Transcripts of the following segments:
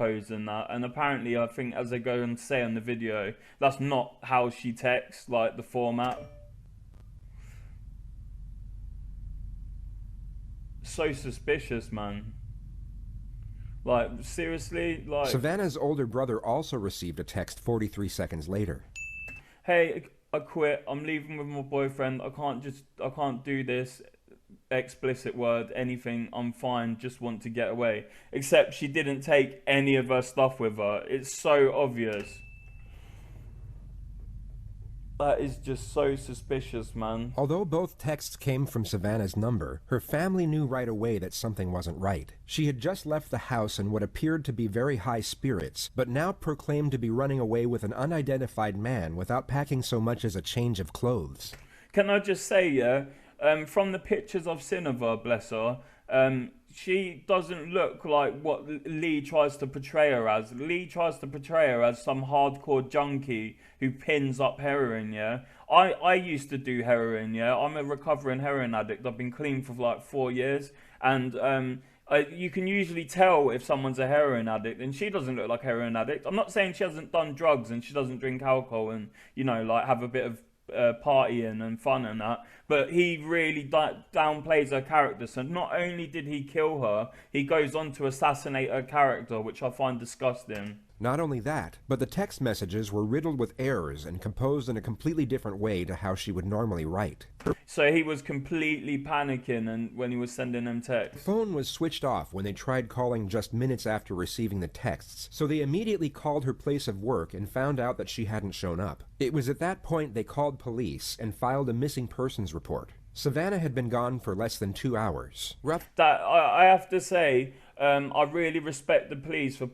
and that, and apparently I think as they go and say on the video, that's not how she texts, like the format. So suspicious, man. Like, seriously, like... Savannah's older brother also received a text 43 seconds later. Hey, I quit, I'm leaving with my boyfriend, I can't do this, explicit word, anything, I'm fine, just want to get away. Except she didn't take any of her stuff with her. It's so obvious. That is just so suspicious, man. Although both texts came from Savannah's number, her family knew right away that something wasn't right. She had just left the house in what appeared to be very high spirits, but now proclaimed to be running away with an unidentified man without packing so much as a change of clothes. Can I just say, yeah, from the pictures I've seen of her, bless her, she doesn't look like what Lee tries to portray her as. Lee tries to portray her as some hardcore junkie who pins up heroin, yeah? I used to do heroin, yeah? I'm a recovering heroin addict. I've been clean for like 4 years. And you can usually tell if someone's a heroin addict, and she doesn't look like a heroin addict. I'm not saying she hasn't done drugs and she doesn't drink alcohol and, you know, like have a bit of partying and fun and that, but he really downplays her character. So not only did he kill her, he goes on to assassinate her character, which I find disgusting. Not only that, but the text messages were riddled with errors and composed in a completely different way to how she would normally write. So he was completely panicking and when he was sending them texts. The phone was switched off when they tried calling just minutes after receiving the texts, so they immediately called her place of work and found out that she hadn't shown up. It was at that point they called police and filed a missing persons report. Savannah had been gone for less than 2 hours. I have to say, I really respect the police for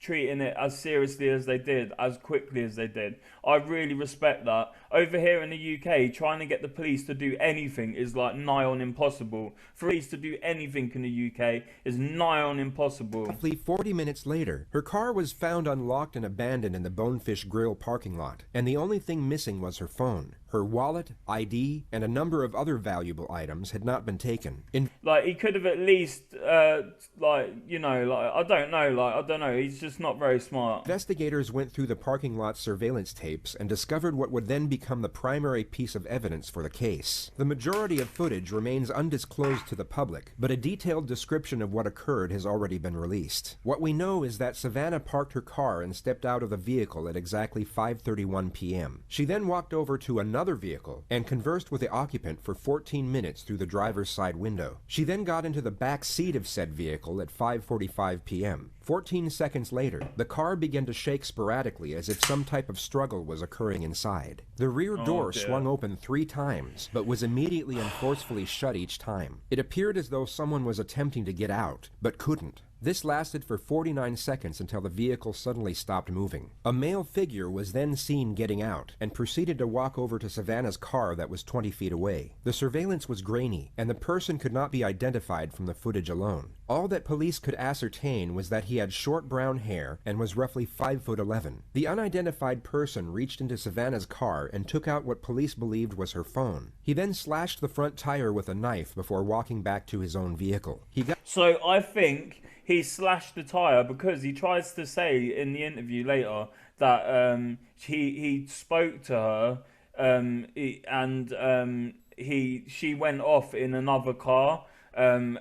treating it as seriously as they did, as quickly as they did. I really respect that. Over here in the UK, trying to get the police to do anything is like nigh on impossible. For police to do anything in the UK is nigh on impossible. Roughly 40 minutes later, her car was found unlocked and abandoned in the Bonefish Grill parking lot, and the only thing missing was her phone. Her wallet, ID, and a number of other valuable items had not been taken. Like, he could have at least, I don't know, he's just not very smart. Investigators went through the parking lot surveillance tapes and discovered what would then become the primary piece of evidence for the case. The majority of footage remains undisclosed to the public, but a detailed description of what occurred has already been released. What we know is that Savannah parked her car and stepped out of the vehicle at exactly 5:31 p.m. She then walked over to another vehicle and conversed with the occupant for 14 minutes through the driver's side window. She then got into the back seat of said vehicle at 5:45 p.m. 14 seconds later, the car began to shake sporadically as if some type of struggle was occurring inside. The rear door swung open 3 times, but was immediately and forcefully shut each time. It appeared as though someone was attempting to get out, but couldn't. This lasted for 49 seconds until the vehicle suddenly stopped moving. A male figure was then seen getting out and proceeded to walk over to Savannah's car that was 20 feet away. The surveillance was grainy, and the person could not be identified from the footage alone. All that police could ascertain was that he had short brown hair and was roughly 5'11". The unidentified person reached into Savannah's car and took out what police believed was her phone. He then slashed the front tire with a knife before walking back to his own vehicle. So I think he slashed the tire because he tries to say in the interview later that he spoke to her she went off in another car. And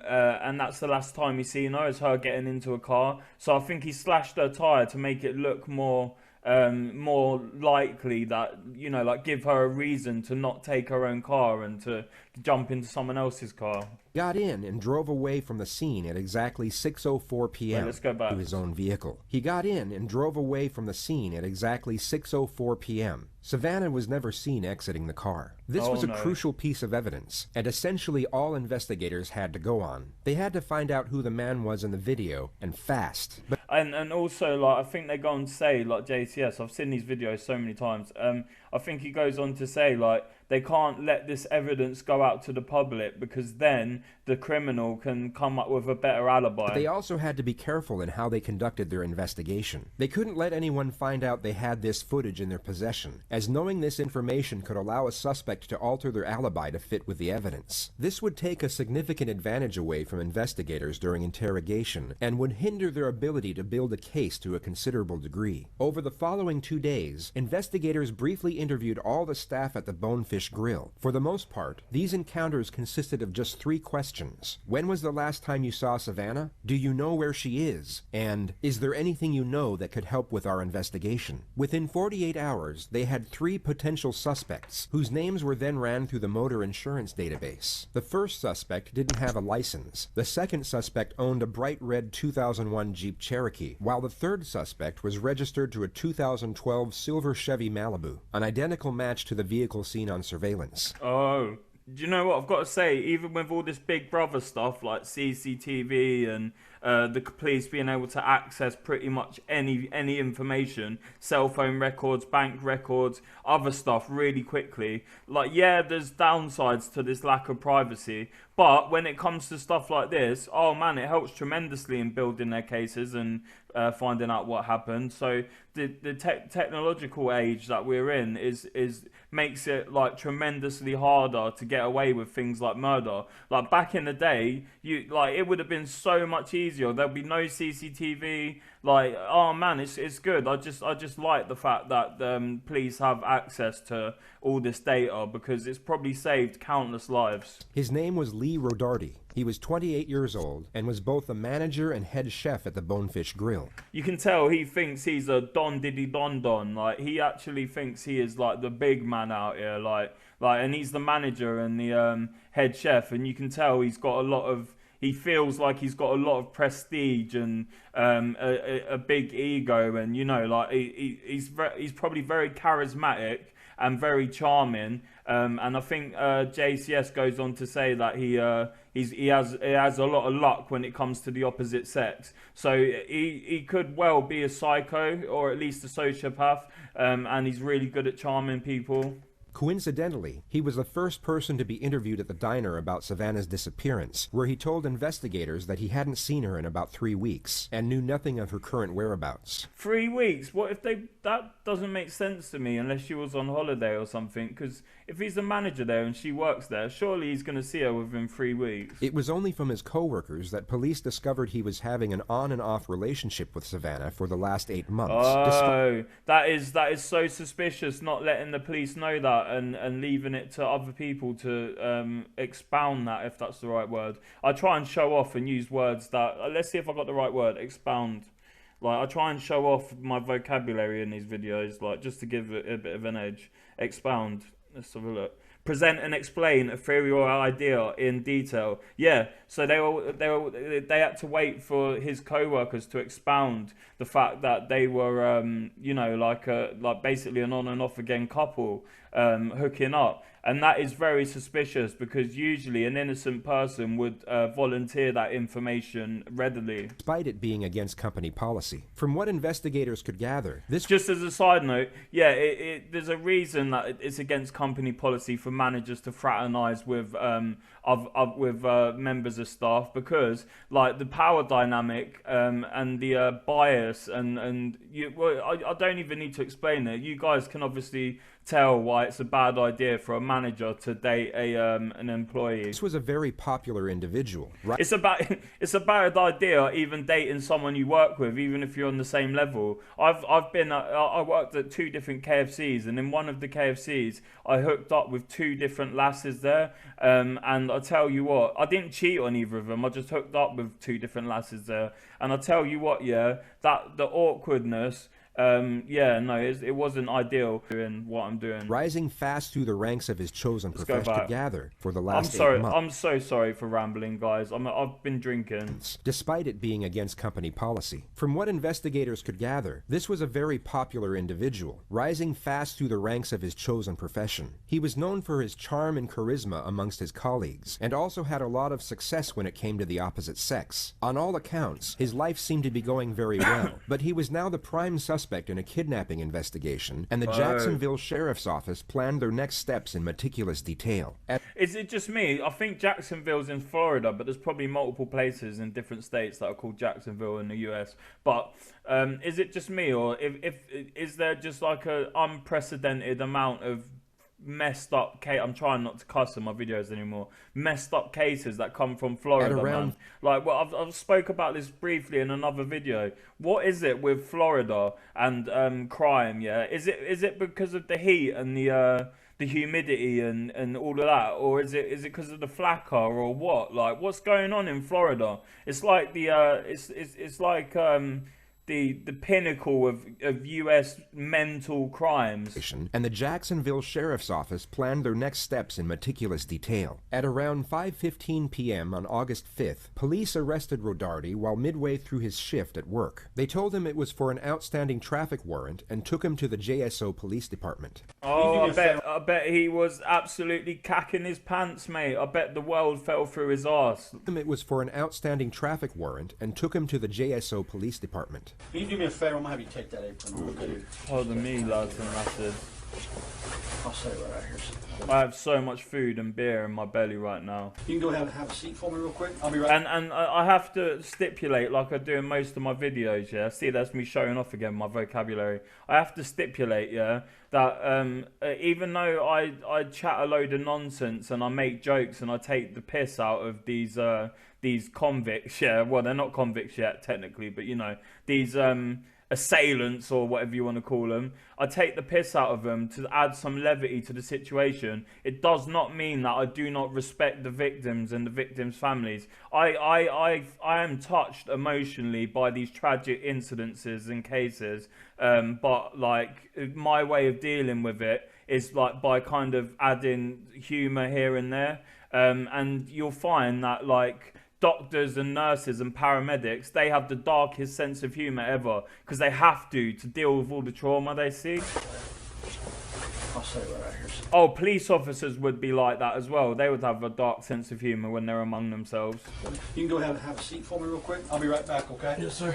that's the last time he's seen her, is her getting into a car. So I think he slashed her tire to make it look more likely that, you know, like give her a reason to not take her own car and to jump into someone else's car. Got in and drove away from the scene at exactly 6:04 p.m. Let's go back to his own vehicle. He got in and drove away from the scene at exactly 6:04 p.m. Savannah was never seen exiting the car. This was a crucial piece of evidence, and essentially all investigators had to go on. They had to find out who the man was in the video, and fast. And also, like, I think they go and say, like, JCS, I've seen these videos so many times, I think he goes on to say, like, they can't let this evidence go out to the public because then the criminal can come up with a better alibi. But they also had to be careful in how they conducted their investigation. They couldn't let anyone find out they had this footage in their possession, as knowing this information could allow a suspect to alter their alibi to fit with the evidence. This would take a significant advantage away from investigators during interrogation and would hinder their ability to build a case to a considerable degree. Over the following 2 days, investigators briefly interviewed all the staff at the Bonefish Grill. For the most part, these encounters consisted of just 3 questions. When was the last time you saw Savannah? Do you know where she is? And is there anything you know that could help with our investigation? Within 48 hours, they had 3 potential suspects, whose names were then ran through the motor insurance database. The first suspect didn't have a license. The second suspect owned a bright red 2001 Jeep Cherokee, while the third suspect was registered to a 2012 silver Chevy Malibu, an identical match to the vehicle seen on surveillance. Oh, do you know what I've got to say? Even with all this Big Brother stuff like CCTV and the police being able to access pretty much any information, cell phone records, bank records, other stuff really quickly. Like, yeah, there's downsides to this lack of privacy, but when it comes to stuff like this, oh man, it helps tremendously in building their cases and finding out what happened. So the technological age that we're in is makes it like tremendously harder to get away with things like murder. Like back in the day, it would have been so much easier. There'll be no CCTV. Like, oh man, it's good. I just like the fact that police have access to all this data because it's probably saved countless lives. His name was Rodarte. He was 28 years old and was both the manager and head chef at the Bonefish Grill. You can tell he thinks he's a Don Diddy Don Don. Like, he actually thinks he is like the big man out here. Like, and he's the manager and the head chef, and you can tell he's got a lot of. He feels like he's got a lot of prestige and a big ego, and like he's probably very charismatic and very charming. And I think JCS goes on to say that he has a lot of luck when it comes to the opposite sex. So he could well be a psycho or at least a sociopath, and he's really good at charming people. Coincidentally, he was the first person to be interviewed at the diner about Savannah's disappearance, where he told investigators that he hadn't seen her in about 3 weeks and knew nothing of her current whereabouts. 3 weeks? What if that doesn't make sense to me unless she was on holiday or something, because if he's the manager there and she works there, surely he's going to see her within 3 weeks. It was only from his co-workers that police discovered he was having an on and off relationship with Savannah for the last 8 months. Oh, that is so suspicious, not letting the police know that and leaving it to other people to expound that, if that's the right word. I try and show off and use words that, let's see if I got the right word, expound. Like, I try and show off my vocabulary in these videos, like, just to give it a bit of an edge. Expound. Let's have a look. Present and explain a theory or idea in detail. Yeah, so they had to wait for his co-workers to expound the fact that they were, like basically an on and off again couple hooking up. And that is very suspicious because usually an innocent person would volunteer that information readily. Despite it being against company policy. From what investigators could gather, this... Just as a side note, yeah, there's a reason that it's against company policy for managers to fraternize with members of staff, because like the power dynamic and the bias and I don't even need to explain it. You guys can obviously tell why it's a bad idea for a manager to date an employee. This was a very popular individual, right? It's a bad idea even dating someone you work with, even if you're on the same level. I worked at 2 different KFCs, and in one of the KFCs I hooked up with 2 different lasses there, and I tell you what, I didn't cheat on either of them. I just hooked up with 2 different lasses there, and I tell you what, yeah, that the awkwardness. It wasn't ideal doing what I'm doing. Rising fast through the ranks of his chosen profession to gather for the last 8 months. I'm so sorry for rambling, guys. I've been drinking. Despite it being against company policy. From what investigators could gather, this was a very popular individual, rising fast through the ranks of his chosen profession. He was known for his charm and charisma amongst his colleagues, and also had a lot of success when it came to the opposite sex. On all accounts, his life seemed to be going very well, but he was now the prime suspect suspect in a kidnapping investigation, and the Jacksonville Sheriff's Office planned their next steps in meticulous detail. Is it just me? I think Jacksonville's in Florida, but there's probably multiple places in different states that are called Jacksonville in the US. But is it just me, or is there just like a unprecedented amount of messed up case? I'm trying not to cuss in my videos anymore. Messed up cases that come from Florida, man. Like, well, I've spoke about this briefly in another video. What is it with Florida and crime? Yeah, is it because of the heat and the humidity and all of that, or is it because of the flakka, or what? Like, what's going on in Florida? It's like it's like the pinnacle of US mental crimes. And the Jacksonville Sheriff's Office planned their next steps in meticulous detail. At around 5:15 p.m. on August 5th, police arrested Rodarte while midway through his shift at work. They told him it was for an outstanding traffic warrant and took him to the JSO Police Department. Oh, I bet he was absolutely cacking his pants, mate. I bet the world fell through his arse. It was for an outstanding traffic warrant and took him to the JSO Police Department. Can you do me a favor? I'm gonna have you take that apron off, dude. Pardon me, lads and lasses. I'll say it right here. I have so much food and beer in my belly right now. You can go ahead and have a seat for me real quick. I'll be right. And I have to stipulate, like I do in most of my videos, yeah. See, that's me showing off again my vocabulary. I have to stipulate, yeah, that even though I chat a load of nonsense and I make jokes and I take the piss out of these convicts, yeah. Well, they're not convicts yet technically, but you know, these assailants or whatever you want to call them. I take the piss out of them to add some levity to the situation. It does not mean that I do not respect the victims and the victims' families. I am touched emotionally by these tragic incidences and cases, but like my way of dealing with it is like by kind of adding humour here and there, and you'll find that like doctors and nurses and paramedics, they have the darkest sense of humour ever because they have to deal with all the trauma they see. I'll say it right here. Oh, police officers would be like that as well. They would have a dark sense of humour when they're among themselves. You can go ahead and have a seat for me real quick. I'll be right back, okay? Yes, sir.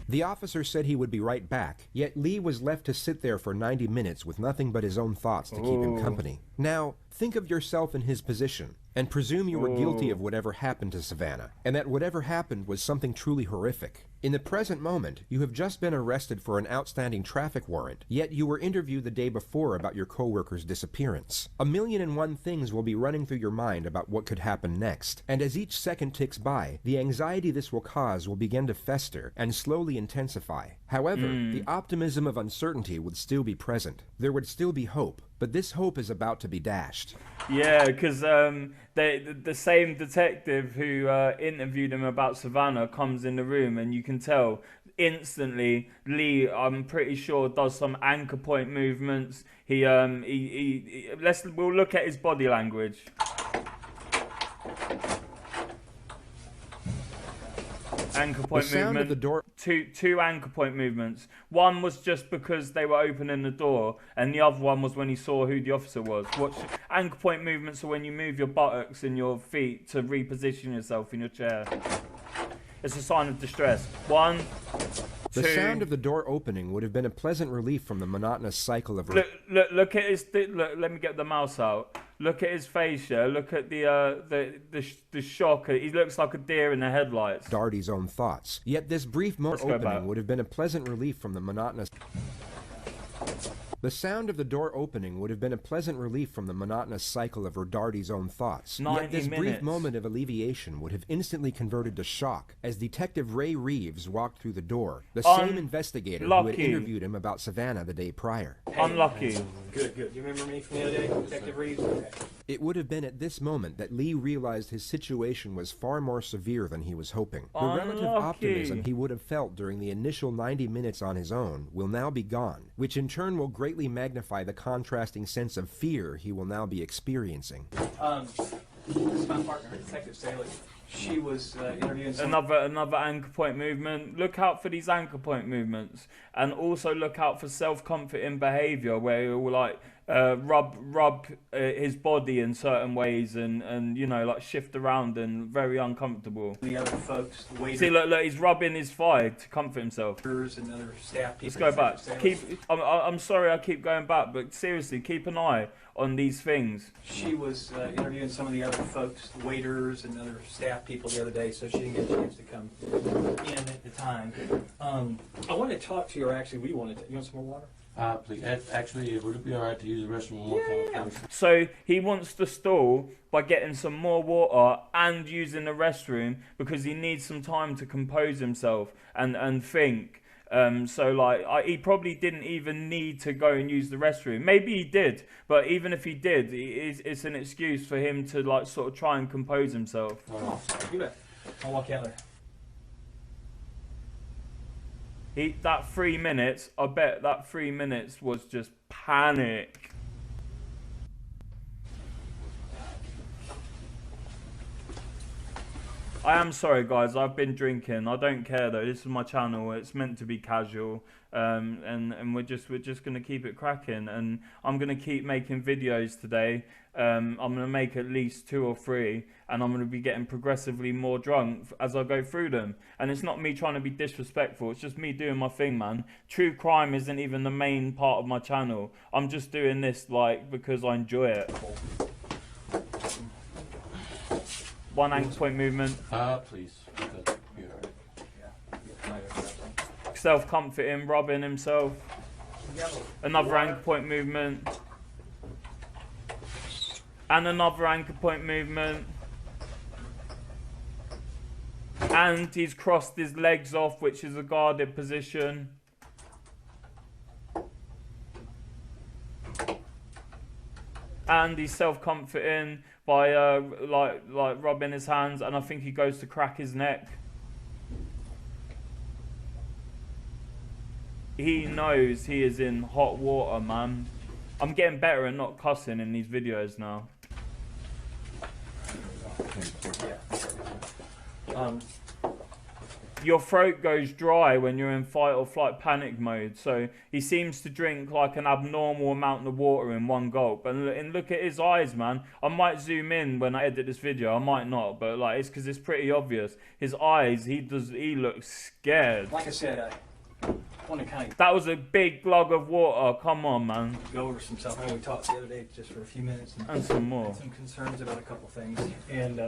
The officer said he would be right back, yet Lee was left to sit there for 90 minutes with nothing but his own thoughts to keep him company. Now, think of yourself in his position, and presume you were guilty of whatever happened to Savannah, and that whatever happened was something truly horrific. In the present moment, you have just been arrested for an outstanding traffic warrant, yet you were interviewed the day before about your co-worker's disappearance. 1,000,001 things will be running through your mind about what could happen next, and as each second ticks by, the anxiety this will cause will begin to fester and slowly intensify. However, the optimism of uncertainty would still be present. There would still be hope, but this hope is about to be dashed. Yeah, because the same detective who interviewed him about Savannah comes in the room, and you can tell instantly Lee, I'm pretty sure, does some anchor point movements. We'll look at his body language. Anchor point movement. The door. Two anchor point movements. One was just because they were opening the door, and the other one was when he saw who the officer was. Anchor point movements are when you move your buttocks and your feet to reposition yourself in your chair. It's a sign of distress. 1, 2. The sound of the door opening would have been a pleasant relief from the monotonous cycle of... Look at his... Look, let me get the mouse out. Look at his face, yeah. Look at the shock. He looks like a deer in the headlights. Darty's own thoughts. Yet this brief opening would have been a pleasant relief from the monotonous... The sound of the door opening would have been a pleasant relief from the monotonous cycle of Rodarte's own thoughts. Yet this brief moment of alleviation would have instantly converted to shock as Detective Ray Reeves walked through the door, the same investigator who had interviewed him about Savannah the day prior. Unlucky. Good. You remember me from the other day, Detective Reeves? Okay. It would have been at this moment that Lee realized his situation was far more severe than he was hoping. The relative optimism he would have felt during the initial 90 minutes on his own will now be gone, which in turn will greatly magnify the contrasting sense of fear he will now be experiencing. This is my partner, Detective Saley. She was interviewing another anchor point movement. Look out for these anchor point movements, and also look out for self-comforting behaviour where you'll like rub his body in certain ways and you know, like shift around and very uncomfortable. The other folks, the waiters. See, look, he's rubbing his thigh to comfort himself. And other staff Let's people. go back. I'm sorry I keep going back, but seriously, keep an eye on these things. She was interviewing some of the other folks, the waiters and other staff people the other day, so she didn't get a chance to come in at the time. I wanted to talk to you, or actually we wanted to. You want some more water? Please. Actually, would it be alright to use the restroom one more time? Yeah. So he wants to stall by getting some more water and using the restroom because he needs some time to compose himself and think. So like he probably didn't even need to go and use the restroom. Maybe he did, but even if he did, it's an excuse for him to like sort of try and compose himself. Oh, you bet. I'll walk out there. That 3 minutes, I bet that 3 minutes was just panic. I am sorry, guys. I've been drinking. I don't care though. This is my channel. It's meant to be casual, and we're just gonna keep it cracking. And I'm gonna keep making videos today. I'm gonna make at least 2 or 3, and I'm gonna be getting progressively more drunk as I go through them. And it's not me trying to be disrespectful. It's just me doing my thing, man. True crime isn't even the main part of my channel. I'm just doing this like because I enjoy it. One ankle point movement. Please. Because you're alright. Self-comforting, rubbing himself. Another ankle point movement. And another ankle point movement. And he's crossed his legs off, which is a guarded position. And he's self-comforting by like rubbing his hands, and I think he goes to crack his neck. He knows he is in hot water, man. I'm getting better at not cussing in these videos now. Your throat goes dry when you're in fight or flight panic mode, so he seems to drink like an abnormal amount of water in one gulp. And look at his eyes, man. I might zoom in when I edit this video, I might not, but like it's because it's pretty obvious. His eyes, he looks scared. Like I said, I want to kind of That was a big glug of water. Come on, man. go over some stuff. I know we talked the other day just for a few minutes And some more. some concerns about a couple things. And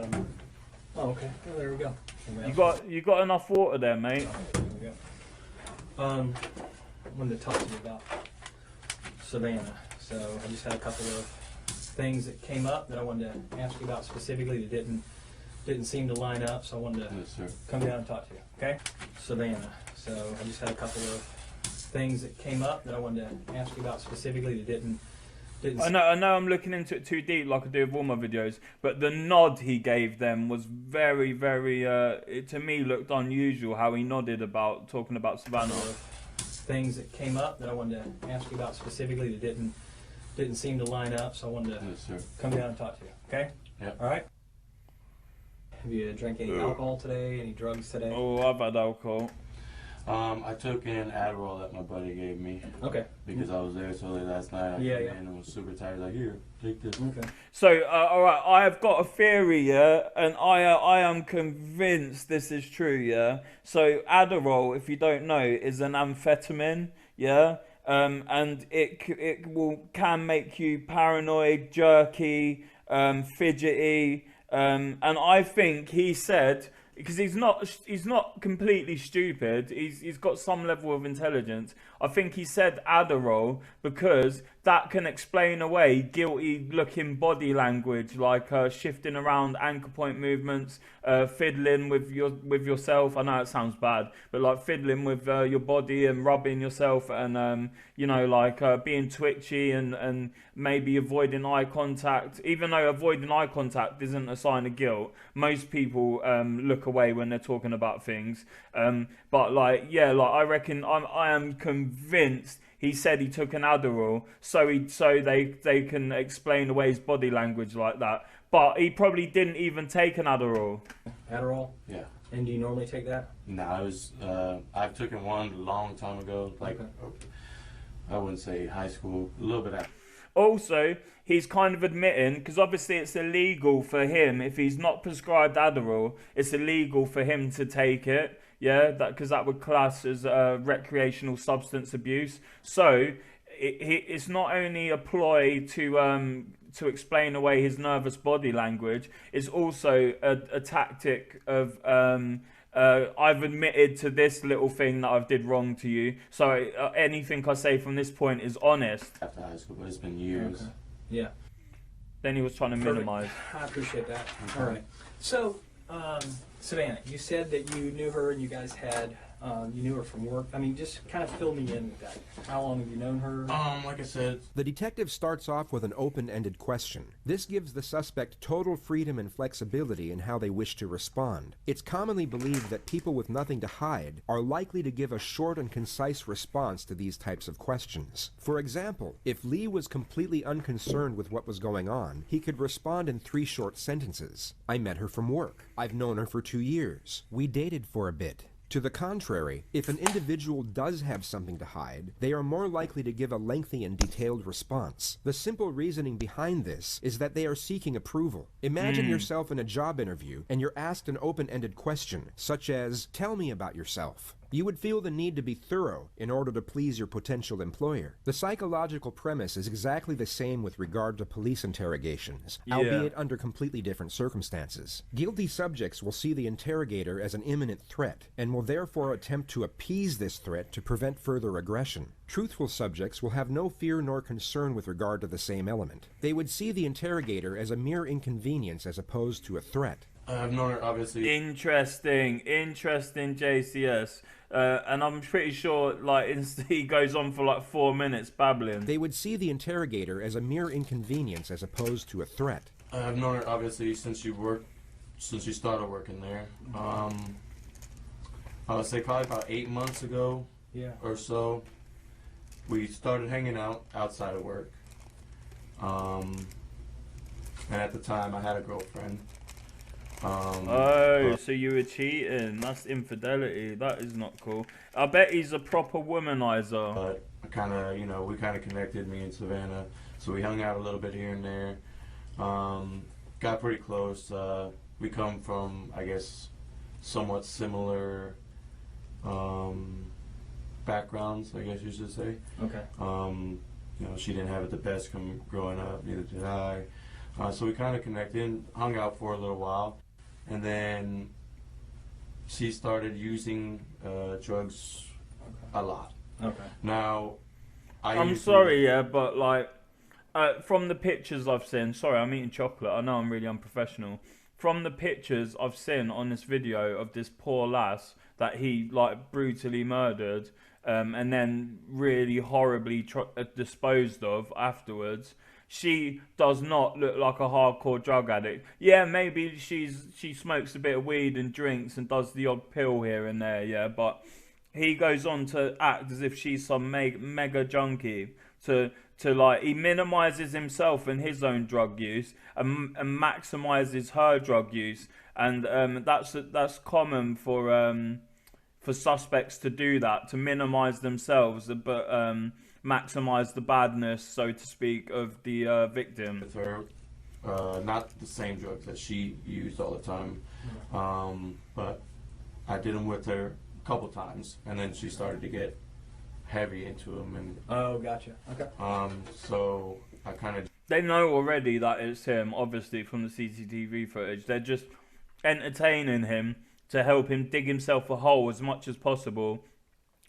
oh, okay. Well, there we go. You got enough water there, mate. There we go. I wanted to talk to you about Savannah. So I just had a couple of things that came up that I wanted to ask you about specifically that didn't seem to line up. So I wanted to Yes, sir. come down and talk to you. Okay? Savannah. So I just had a couple of things that came up that I wanted to ask you about specifically that didn't. I know I'm looking into it too deep like I do with all my videos, but the nod he gave them was very, very, it to me looked unusual how he nodded about talking about Savannah. Things that came up that I wanted to ask you about specifically that didn't seem to line up, so I wanted to Yes, sir. come down and talk to you. Okay? Yep. All right. Have you drank any alcohol today? Any drugs today? Oh, I've had alcohol. I took in Adderall that my buddy gave me Okay. because I was there so late last night. Yeah, came yeah. in and was super tired. Like, here, take this. Okay. So, all right, I have got a theory, yeah, and I am convinced this is true, yeah. So, Adderall, if you don't know, is an amphetamine, yeah, and it can make you paranoid, jerky, fidgety, and I think he said, because he's not completely stupid. He's got some level of intelligence. I think he said Adderall because that can explain away guilty looking body language, like shifting around ankle point movements, fiddling with yourself. I know it sounds bad, but like fiddling with your body and rubbing yourself, and you know, like being twitchy and maybe avoiding eye contact. Even though avoiding eye contact isn't a sign of guilt, most people look away when they're talking about things. But like, yeah, like I reckon I am convinced he said he took an Adderall so they can explain away his body language like that. But he probably didn't even take an Adderall. Adderall? Yeah. And do you normally take that? No, I've taken one a long time ago. Like, Okay. I wouldn't say high school, a little bit after. Also, he's kind of admitting, because obviously it's illegal for him, if he's not prescribed Adderall, it's illegal for him to take it. Yeah, because that would class as recreational substance abuse. So it's not only a ploy to explain away his nervous body language. It's also a tactic of I've admitted to this little thing that I've did wrong to you. So anything I say from this point is honest. After high school, but it's been years. Okay. Yeah. Then he was trying to Perfect. minimize. I appreciate that. All right. So, Savannah, you said that you knew her and you guys had, you knew her from work. I mean, just kind of fill me in with that. How long have you known her? Like I said, The detective starts off with an open-ended question. This gives the suspect total freedom and flexibility in how they wish to respond. It's commonly believed that people with nothing to hide are likely to give a short and concise response to these types of questions. For example, if Lee was completely unconcerned with what was going on, he could respond in 3 short sentences. I met her from work. I've known her for 2 years. We dated for a bit. To the contrary, if an individual does have something to hide, they are more likely to give a lengthy and detailed response. The simple reasoning behind this is that they are seeking approval. Imagine yourself in a job interview and you're asked an open-ended question, such as, "Tell me about yourself." You would feel the need to be thorough in order to please your potential employer. The psychological premise is exactly the same with regard to police interrogations, albeit under completely different circumstances. Guilty subjects will see the interrogator as an imminent threat, and will therefore attempt to appease this threat to prevent further aggression. Truthful subjects will have no fear nor concern with regard to the same element. They would see the interrogator as a mere inconvenience as opposed to a threat. I've known her obviously. Interesting, JCS. And I'm pretty sure like he goes on for like 4 minutes babbling. They would see the interrogator as a mere inconvenience as opposed to a threat. I've known her obviously since she started working there. I would say probably about 8 months ago or so. We started hanging out outside of work. And at the time I had a girlfriend. So you were cheating. That's infidelity. That is not cool. I bet he's a proper womanizer. But I kind of, we kind of connected, me and Savannah. So we hung out a little bit here and there. Got pretty close. We come from, I guess, somewhat similar backgrounds, I guess you should say. Okay. She didn't have it the best growing up, neither did I. So we kind of connected and hung out for a little while. And then she started using drugs a lot. Okay. Now, I'm sorry, but like, from the pictures I've seen, sorry, I'm eating chocolate. I know I'm really unprofessional. From the pictures I've seen on this video of this poor lass that he like brutally murdered, and then really horribly disposed of afterwards. She does not look like a hardcore drug addict. Yeah, maybe she smokes a bit of weed and drinks and does the odd pill here and there, yeah, but he goes on to act as if she's some mega junkie. To like, he minimizes himself and his own drug use and maximizes her drug use, and that's common for suspects to do that, to minimize themselves, but maximize the badness, so to speak, of the victim. With her, not the same drugs that she used all the time, but I did them with her a couple times, and then she started to get heavy into them. And oh, gotcha. Okay. So I kind of. They know already that it's him, obviously, from the CCTV footage. They're just entertaining him to help him dig himself a hole as much as possible,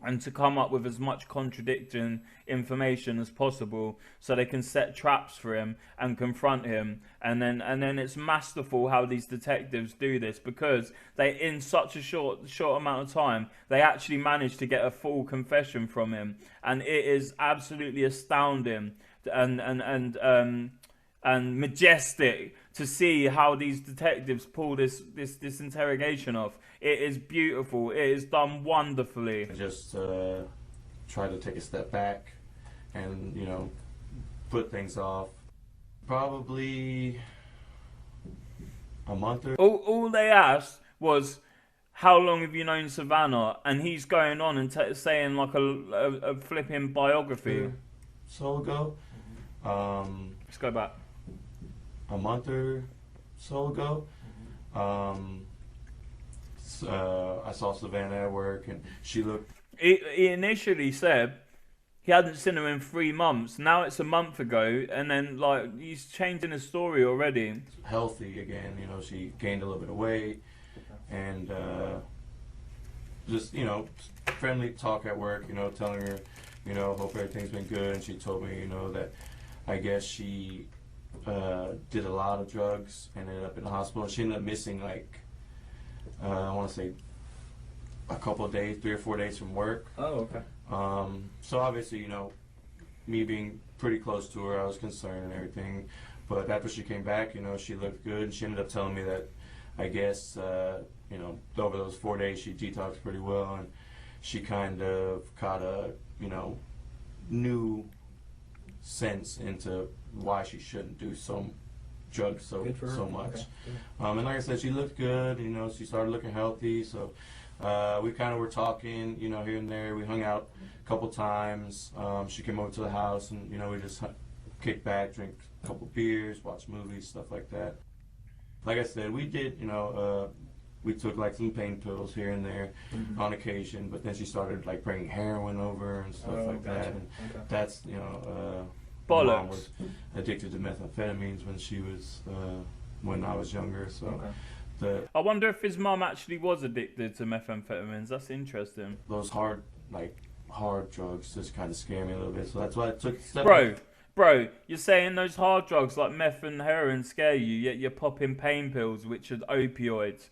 and to come up with as much contradicting information as possible so they can set traps for him and confront him. And then it's masterful how these detectives do this, because they, in such a short amount of time, they actually manage to get a full confession from him, and it is absolutely astounding and majestic to see how these detectives pull this interrogation off. It is beautiful. It is done wonderfully. I just try to take a step back and, put things off. Probably a month or... All they asked was, how long have you known Savannah? And he's going on and saying like a flipping biography. So ago. Let's go back. A month or so ago. I saw Savannah at work, and she looked. He initially said he hadn't seen her in 3 months. Now it's a month ago, and then like he's changing his story already. Healthy again. You know, she gained a little bit of weight, and just friendly talk at work. You know, telling her, hope everything's been good. And she told me, that I guess she did a lot of drugs and ended up in the hospital. She ended up missing I want to say a couple of days, 3 or 4 days from work. Oh, okay. So obviously, me being pretty close to her, I was concerned and everything. But after she came back, she looked good, and she ended up telling me that, I guess, over those 4 days, she detoxed pretty well, and she kind of caught a, new sense into why she shouldn't do drugs so much. Okay. And like I said, she looked good. She started looking healthy. So we kind of were talking, here and there. We hung out a couple times. She came over to the house, and we just kicked back, drink a couple beers, watch movies, stuff like that. Like I said, we did, we took some pain pills here and there on occasion. But then she started bringing heroin over and stuff like that. And that's my mom was addicted to methamphetamines when she was when I was younger. So I wonder if his mum actually was addicted to methamphetamines. That's interesting. Those hard drugs just kind of scare me a little bit. So that's why I took a step Bro, you're saying those hard drugs like meth and heroin scare you, yet you're popping pain pills, which are opioids.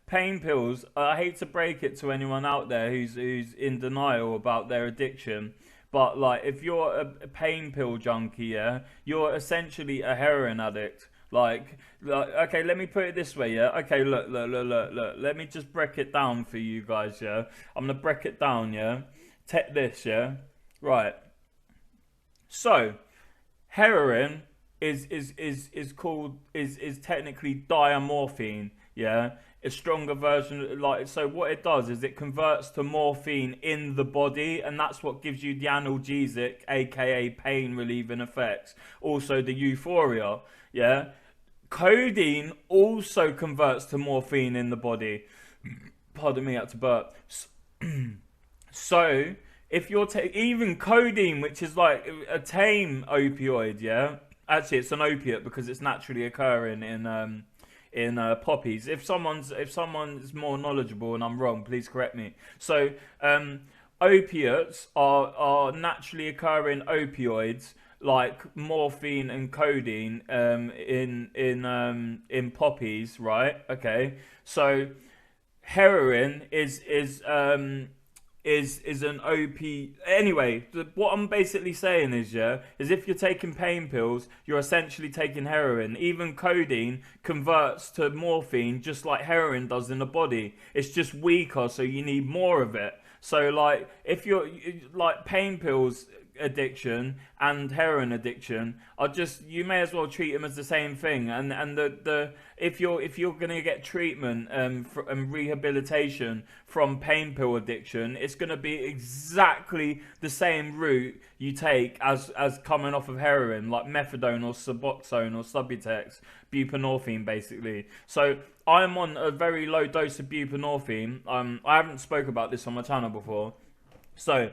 Pain pills, I hate to break it to anyone out there who's in denial about their addiction, but if you're a pain pill junkie, yeah, you're essentially a heroin addict. Okay, let me put it this way, yeah. Okay, look. Let me just break it down for you guys, yeah. I'm gonna break it down, yeah. Take this, yeah. Right. So, heroin is technically diamorphine, yeah. A stronger version, so what it does is it converts to morphine in the body, and that's what gives you the analgesic, aka pain relieving effects. Also the euphoria, yeah. Codeine also converts to morphine in the body. Pardon me, I had to burp. So if you're even codeine, which is a tame opioid, yeah. Actually, it's an opiate because it's naturally occurring in poppies. If someone's more knowledgeable and I'm wrong, please correct me. So opiates are naturally occurring opioids like morphine and codeine in poppies, right? Okay, so heroin is an OP. Anyway, what I'm basically saying is, is if you're taking pain pills, you're essentially taking heroin. Even codeine converts to morphine just like heroin does in the body. It's just weaker, so you need more of it. So if you're pain pills addiction and heroin addiction are you may as well treat them as the same thing. And if you're going to get treatment and rehabilitation from pain pill addiction, it's going to be exactly the same route you take as coming off of heroin, like methadone or Suboxone or Subutex, buprenorphine basically. So I'm on a very low dose of buprenorphine. I haven't spoke about this on my channel before, so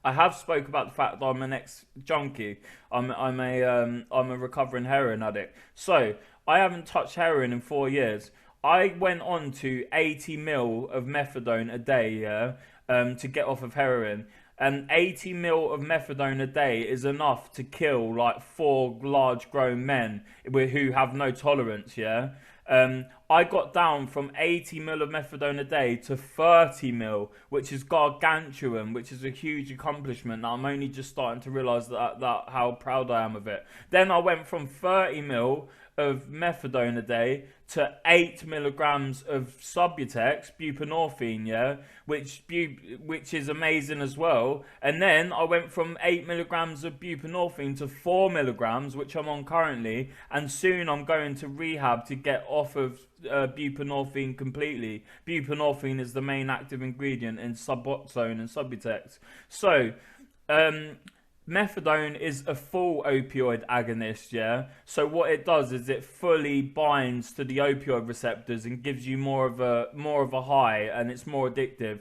I have spoke about the fact that I'm an ex-junkie. I'm a recovering heroin addict. So I haven't touched heroin in 4 years. I went on to 80 mil of methadone a day, yeah, to get off of heroin. And 80 mil of methadone a day is enough to kill 4 large grown men who have no tolerance, yeah. I got down from 80 mil of methadone a day to 30 mil, which is gargantuan, which is a huge accomplishment. Now I'm only just starting to realise that how proud I am of it. Then I went from 30 mil of methadone a day to 8 milligrams of Subutex, buprenorphine, yeah, which is amazing as well. And then I went from 8 milligrams of buprenorphine to 4 milligrams, which I'm on currently, and soon I'm going to rehab to get off of buprenorphine completely. Buprenorphine is the main active ingredient in Suboxone and Subutex. So methadone is a full opioid agonist, yeah? So what it does is it fully binds to the opioid receptors and gives you more of a high, and it's more addictive.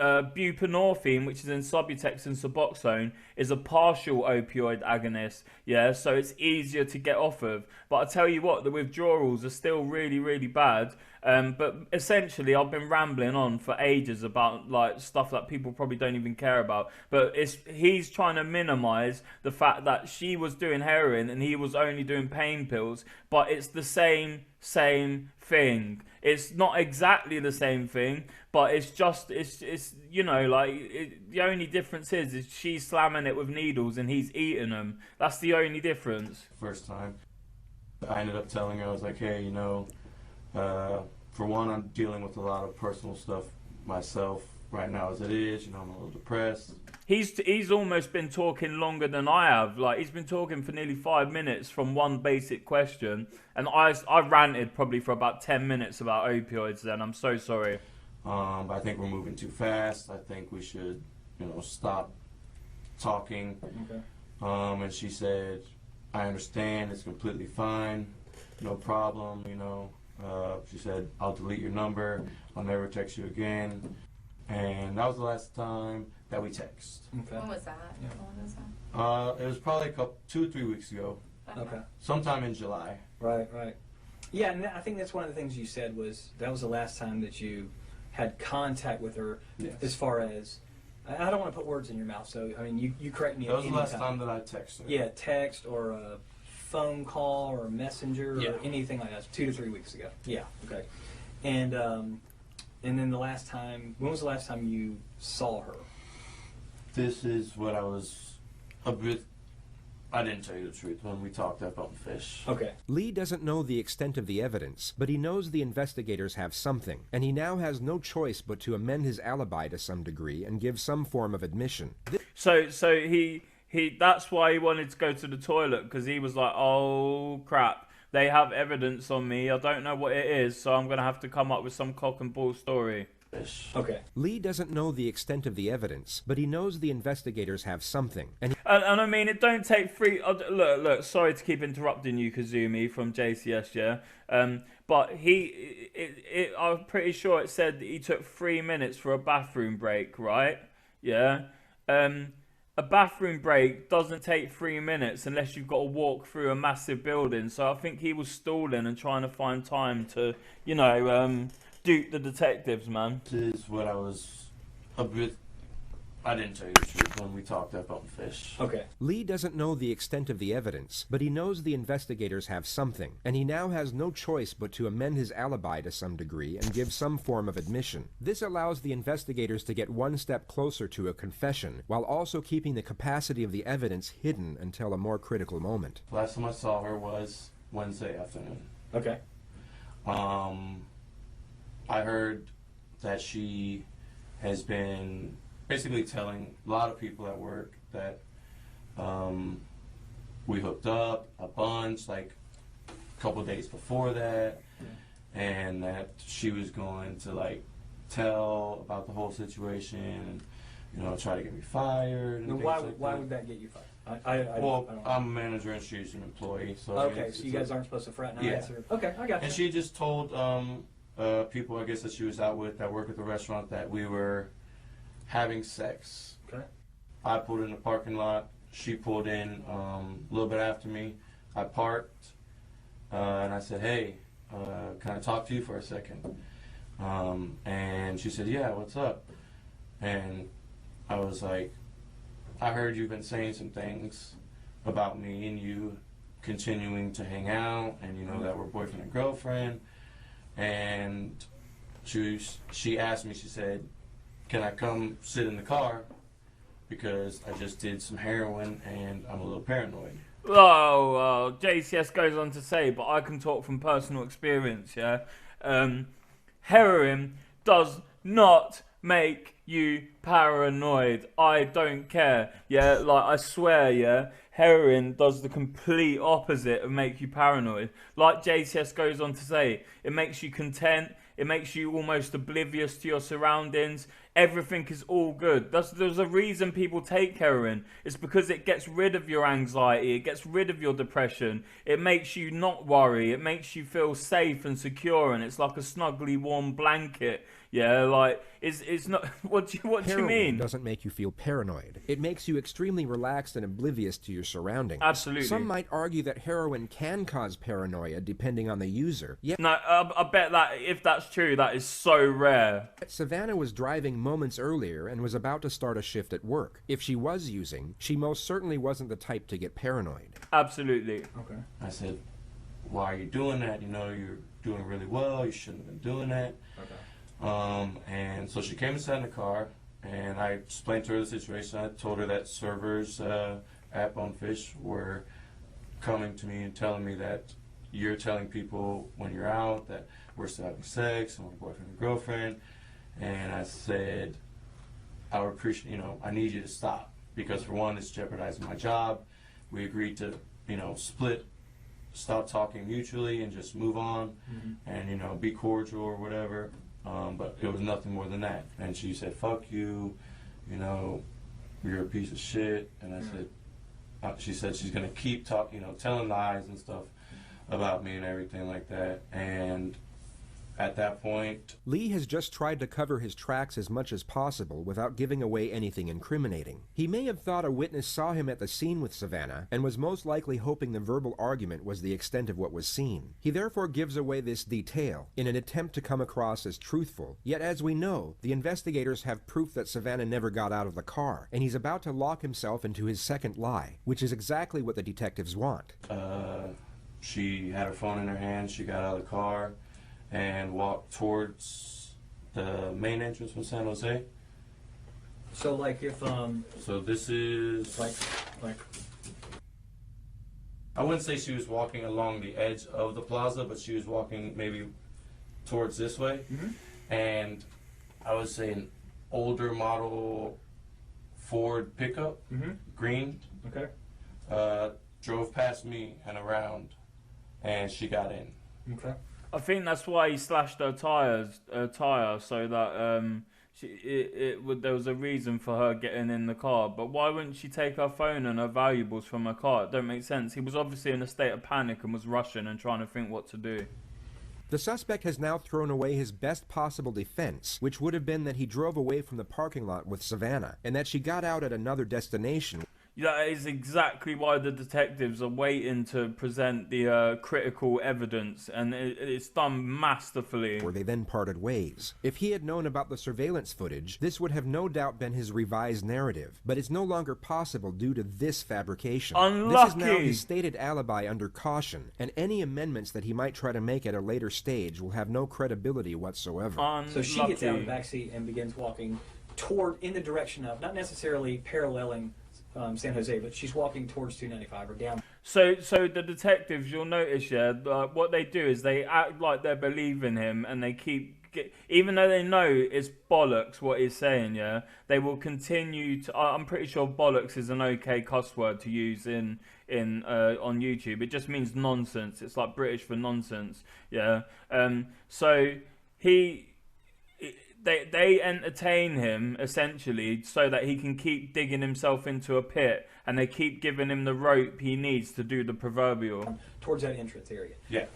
Buprenorphine, which is in Subutex and Suboxone, is a partial opioid agonist, yeah? So it's easier to get off of. But I tell you what, the withdrawals are still really, really bad. But essentially, I've been rambling on for ages about like stuff that people probably don't even care about. But he's trying to minimize the fact that she was doing heroin and he was only doing pain pills. But it's the same thing. It's not exactly the same thing, but it's you know, like the only difference is she's slamming it with needles and he's eating them. That's the only difference. First time, I ended up telling her, I was like, hey, you know, for one, I'm dealing with a lot of personal stuff myself right now as it is. You know, I'm a little depressed. He's almost been talking longer than I have. Like, he's been talking for nearly 5 minutes from one basic question, and I ranted probably for about 10 minutes about opioids. Then I'm so sorry. I think we're moving too fast. I think we should, you know, stop talking. Okay. And she said, I understand. It's completely fine. No problem. You know. She said, I'll delete your number. I'll never text you again. And that was the last time that we text. Okay. When was that? Yeah. When was that? It was probably 2 or 3 weeks ago. Okay. Sometime in July. Right. Yeah, and I think that's one of the things you said was that was the last time that you had contact with her. Yes. As far as, I don't want to put words in your mouth, so I mean you correct me. That was at the any last time that I texted her. Yeah, text or a phone call or a messenger Yeah. or anything like that. 2 to 3 weeks ago. Yeah. Okay. And then the last time, when was the last time you saw her? This is what I was a bit. I didn't tell you the truth when we talked about the fish. Okay. Lee doesn't know the extent of the evidence, but he knows the investigators have something, and he now has no choice but to amend his alibi to some degree and give some form of admission. So he that's why he wanted to go to the toilet, because he was like, oh crap, they have evidence on me. I don't know what it is, so I'm gonna have to come up with some cock and bull story. Fish. Okay. Lee doesn't know the extent of the evidence, but he knows the investigators have something, and And I mean, it don't take look. Sorry to keep interrupting you, Kazumi from JCS, yeah. But I'm pretty sure it said that he took 3 minutes for a bathroom break, right? Yeah. A bathroom break doesn't take 3 minutes unless you've got to walk through a massive building. So I think he was stalling and trying to find time to, you know, dupe the detectives, man. This is what I was a bit. I didn't tell you the truth when we talked about the fish. Okay. Lee doesn't know the extent of the evidence, but he knows the investigators have something, and he now has no choice but to amend his alibi to some degree and give some form of admission. This allows the investigators to get one step closer to a confession, while also keeping the capacity of the evidence hidden until a more critical moment. Last time I saw her was Wednesday afternoon. Okay. I heard that she has been basically telling a lot of people at work that we hooked up a bunch, like a couple days before that, and that she was going to like tell about the whole situation and, you know, try to get me fired. And And things why like why that. would that get you fired? Well, I don't know. I'm a manager and she's an employee, so Okay, it's so you a- guys aren't supposed to fraternize? Yeah. Or, okay, I got you. And she just told people, I guess, that she was out with that work at the restaurant that we were having sex. Okay. I pulled in the parking lot. She pulled in a little bit after me. I parked and I said, "Hey, can I talk to you for a second?" And she said, "Yeah, what's up?" And I was like, "I heard you've been saying some things about me and you continuing to hang out, and you know that we're boyfriend and girlfriend." And she asked me, she said, "Can I come sit in the car? Because I just did some heroin and I'm a little paranoid." Oh, JCS goes on to say, but I can talk from personal experience, yeah? Heroin does not make you paranoid. I don't care, yeah? Like, I swear, yeah? Heroin does the complete opposite of make you paranoid. Like JCS goes on to say, it makes you content, It makes you almost oblivious to your surroundings. Everything is all good. There's a reason people take heroin. It's because it gets rid of your anxiety. It gets rid of your depression. It makes you not worry. It makes you feel safe and secure, and it's like a snuggly warm blanket. Yeah, like it's not. What do you Heroin mean? doesn't make you feel paranoid. It makes you extremely relaxed and oblivious to your surroundings. Absolutely. Some might argue that heroin can cause paranoia depending on the user. Yet No, I bet that if that's true, that is so rare. Savannah was driving moments earlier and was about to start a shift at work. If she was using, she most certainly wasn't the type to get paranoid. Absolutely. Okay. I said, why are you doing that? You know, you're doing really well. You shouldn't have been doing that. Okay. And so she came and sat in the car, and I explained to her the situation. I told her that servers at Bonefish were coming to me and telling me that you're telling people when you're out that we're still having sex and we're boyfriend and girlfriend. And I said, I would appreciate, I need you to stop, because for one, it's jeopardizing my job. We agreed to, split, stop talking mutually and just move on and, be cordial or whatever. But it was nothing more than that. And she said, fuck you, you're a piece of shit. And I said, she said she's going to keep talking, telling lies and stuff about me and everything like that. And at that point, Lee has just tried to cover his tracks as much as possible without giving away anything incriminating. He may have thought a witness saw him at the scene with Savannah and was most likely hoping the verbal argument was the extent of what was seen. He therefore gives away this detail in an attempt to come across as truthful. Yet as we know, the investigators have proof that Savannah never got out of the car, and he's about to lock himself into his second lie, which is exactly what the detectives want. she had her phone in her hand. She got out of the car and walked towards the main entrance from San Jose. So like if So this is like I wouldn't say she was walking along the edge of the plaza, but she was walking maybe towards this way. And I would say an older model Ford pickup, green, drove past me and around, and she got in. Okay. I think that's why he slashed her tire so that there was a reason for her getting in the car. But why wouldn't she take her phone and her valuables from her car? It don't make sense. He was obviously in a state of panic and was rushing and trying to think what to do. The suspect has now thrown away his best possible defense, which would have been that he drove away from the parking lot with Savannah, and that she got out at another destination. That is exactly why the detectives are waiting to present the critical evidence, and it's done masterfully. Where they then parted ways. If he had known about the surveillance footage, this would have no doubt been his revised narrative, but it's no longer possible due to this fabrication. Unlucky! This is now his stated alibi under caution, and any amendments that he might try to make at a later stage will have no credibility whatsoever. Unlucky. So she gets out of the backseat and begins walking in the direction of, not necessarily paralleling San Jose, but she's walking towards 295 or down. So the detectives, you'll notice, what they do is they act like they believe in him, and they even though they know it's bollocks what he's saying, they will continue to. I'm pretty sure bollocks is an okay cuss word to use on YouTube. It just means nonsense. It's like British for nonsense, So They entertain him essentially so that he can keep digging himself into a pit, and they keep giving him the rope he needs to do the proverbial. Towards that entrance area. Yeah.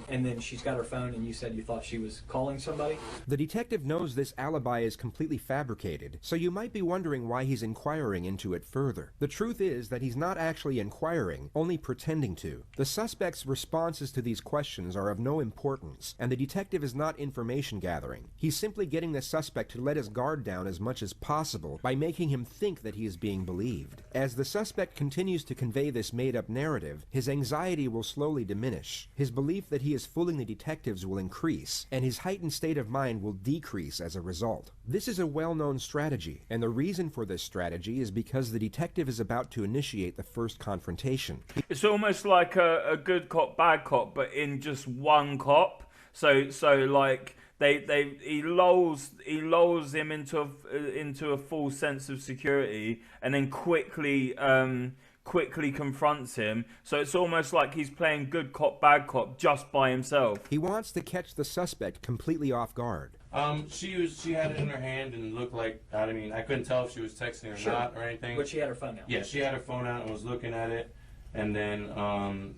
And then she's got her phone, and you said you thought she was calling somebody? The detective knows this alibi is completely fabricated, so you might be wondering why he's inquiring into it further. The truth is that he's not actually inquiring, only pretending to. The suspect's responses to these questions are of no importance, and the detective is not information gathering. He's simply getting the suspect to let his guard down as much as possible by making him think that he is being believed. As the suspect continues to convey this made-up narrative, his anxiety will slowly diminish. His belief that he is fooling the detectives will increase, and his heightened state of mind will decrease as a result. This is a well-known strategy, and the reason for this strategy is because the detective is about to initiate the first confrontation. It's almost like a good cop, bad cop, but in just one cop. So like he lulls him into a full sense of security, and then quickly quickly confronts him. So it's almost like he's playing good cop, bad cop just by himself. He wants to catch the suspect completely off guard. She had it in her hand and looked like, I mean, I couldn't tell if she was texting or not or anything. But she had her phone out. Yeah, she had her phone out and was looking at it, and then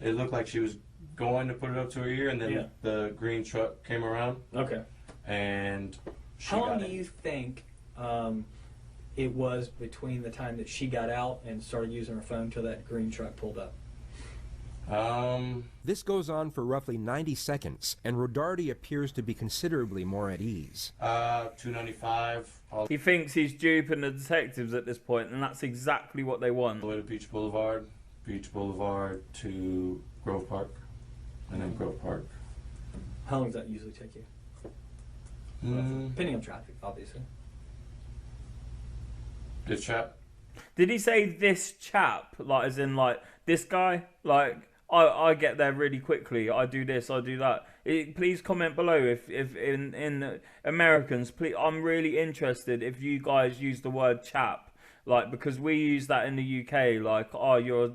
it looked like she was going to put it up to her ear, and then the green truck came around. Okay. And how long do you think it was between the time that she got out and started using her phone till that green truck pulled up? This goes on for roughly 90 seconds, and Rodarte appears to be considerably more at ease. 295. He thinks he's duping the detectives at this point, and that's exactly what they want. All the way to Beach Boulevard to Grove Park, and then Grove Park. How long does that usually take you? Depending on traffic, obviously. This chap? Did he say this chap, like as in like this guy? Like I get there really quickly. I do this, I do that. Please comment below if in Americans. Please, I'm really interested if you guys use the word chap, like because we use that in the UK, like oh you're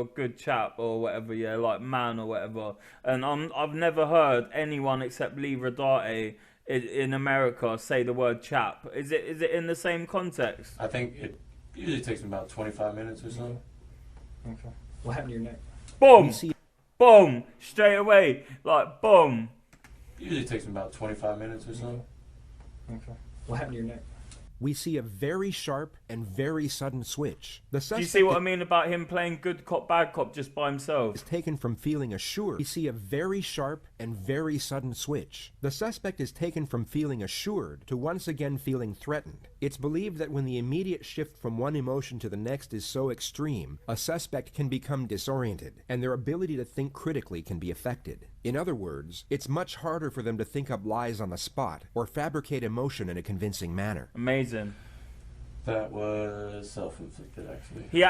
a good chap or whatever, yeah, like man or whatever. And I've never heard anyone except Lee Rodarte in America say the word chap. Is it in the same context? I think it usually takes me about 25 minutes or so. Okay. What happened to your neck? Boom! Boom! Straight away. Like, boom. Usually takes me about 25 minutes or so. Okay. What happened to your neck? We see a very sharp and very sudden switch. The Do suspect you see what I mean about him playing good cop, bad cop just by himself? is taken from feeling assured. We see a very sharp and very sudden switch. The suspect is taken from feeling assured to once again feeling threatened. It's believed that when the immediate shift from one emotion to the next is so extreme, a suspect can become disoriented, and their ability to think critically can be affected. In other words, it's much harder for them to think up lies on the spot or fabricate emotion in a convincing manner. Amazing. That was self-inflicted, actually. He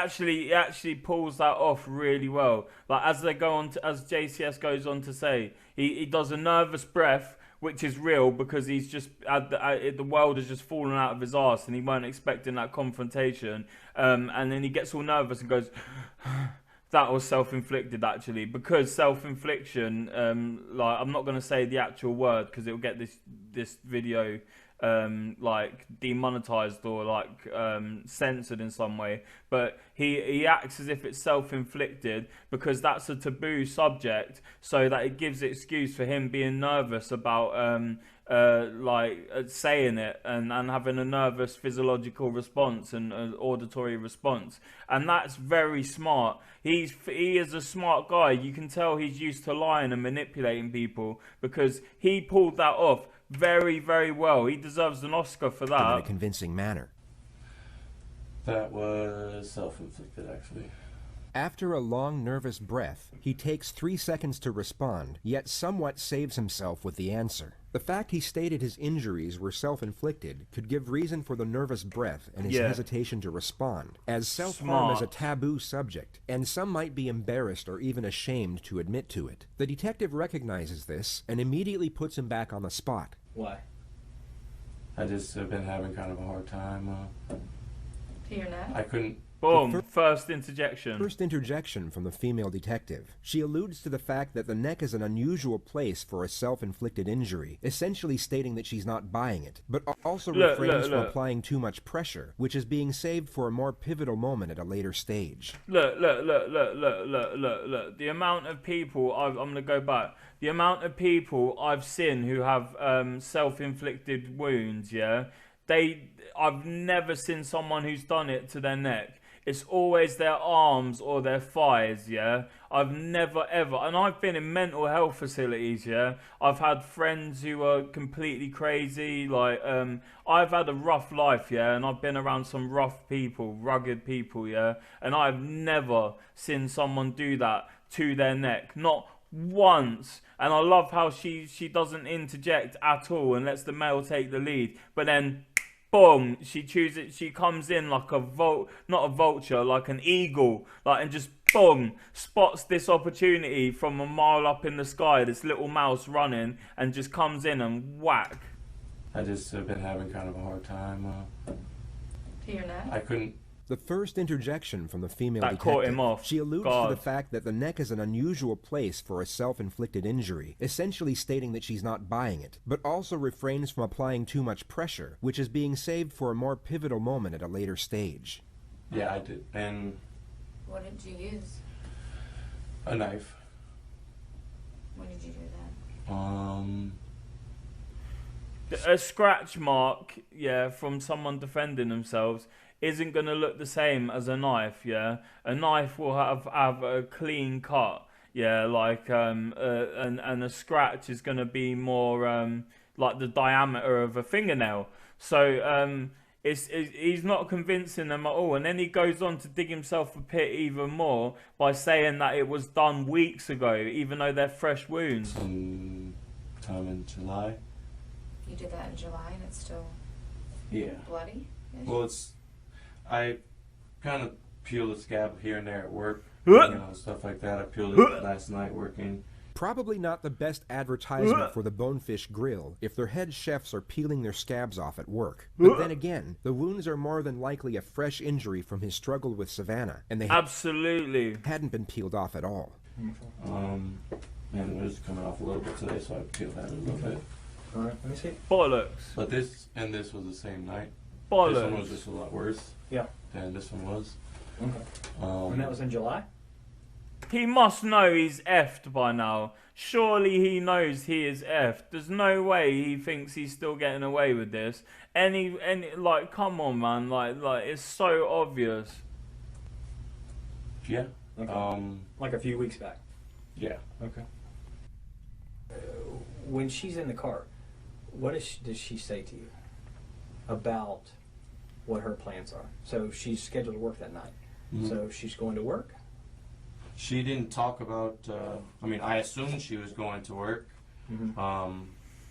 actually pulls that off really well. Like as they go on, as JCS goes on to say, he does a nervous breath, which is real because he's just the world has just fallen out of his arse and he weren't expecting that confrontation. And then he gets all nervous and goes. That was self-inflicted actually, because self-infliction, like I'm not going to say the actual word because it will get this video like demonetized or like censored in some way, but he acts as if it's self-inflicted because that's a taboo subject, so that it gives excuse for him being nervous about saying it and having a nervous physiological response and an auditory response, and that's very smart. He is a smart guy. You can tell he's used to lying and manipulating people because he pulled that off very, very well. He deserves an Oscar for that. In a convincing manner. That was self-inflicted, actually. After a long, nervous breath, he takes 3 seconds to respond, yet somewhat saves himself with the answer. The fact he stated his injuries were self-inflicted could give reason for the nervous breath and his hesitation to respond, as self-harm is a taboo subject, and some might be embarrassed or even ashamed to admit to it. The detective recognizes this and immediately puts him back on the spot. Why? I just have been having kind of a hard time. To your neck? I couldn't... Boom, first interjection. First interjection from the female detective. She alludes to the fact that the neck is an unusual place for a self-inflicted injury, essentially stating that she's not buying it, but also refrains from applying too much pressure, which is being saved for a more pivotal moment at a later stage. Look. The amount of people, I'm going to go back. The amount of people I've seen who have self-inflicted wounds, yeah? I've never seen someone who's done it to their neck. It's always their arms or their thighs, yeah? I've never ever, and I've been in mental health facilities, yeah? I've had friends who are completely crazy, like, I've had a rough life, yeah? And I've been around some rough people, rugged people, yeah? And I've never seen someone do that to their neck, not once. And I love how she doesn't interject at all and lets the male take the lead, but then boom, she comes in like not a vulture, like an eagle, like, and just boom, spots this opportunity from a mile up in the sky, this little mouse running, and just comes in and whack. I just have been having kind of a hard time. To your neck? I couldn't... The first interjection from the female That caught detective, him off she alludes to guard. the fact that the neck is an unusual place for a self-inflicted injury, essentially stating that she's not buying it, but also refrains from applying too much pressure, which is being saved for a more pivotal moment at a later stage. Yeah, I did. And What did you use? a knife. When did you do that? A scratch mark, yeah, from someone defending themselves isn't going to look the same as a knife, yeah. A knife will have a clean cut, yeah, like and a scratch is going to be more like the diameter of a fingernail. So he's not convincing them at all, and then he goes on to dig himself a pit even more by saying that it was done weeks ago, even though they're fresh wounds. Some time in July. You did that in July and it's still Yeah. bloody? Well, I kind of peel the scab here and there at work, you know, stuff like that. I peeled it last night working. Probably not the best advertisement for the Bonefish Grill if their head chefs are peeling their scabs off at work. But then again, the wounds are more than likely a fresh injury from his struggle with Savannah, and they Absolutely. hadn't been peeled off at all. And it was coming off a little bit today, so I peeled that a little bit. All right, let me see. Bollocks. But this and this was the same night. This one was Bollocks. just a lot worse Yeah. than this one was. Okay. And that was in July? He must know he's effed by now. Surely he knows he is effed. There's no way he thinks he's still getting away with this. Like, come on, man. Like, it's so obvious. Yeah. Okay. Like a few weeks back. Yeah. Okay. When she's in the car, what does she say to you about what her plans are? So she's scheduled to work that night. Mhm. So she's going to work? She didn't talk about. I mean, I assumed she was going to work. Mm-hmm.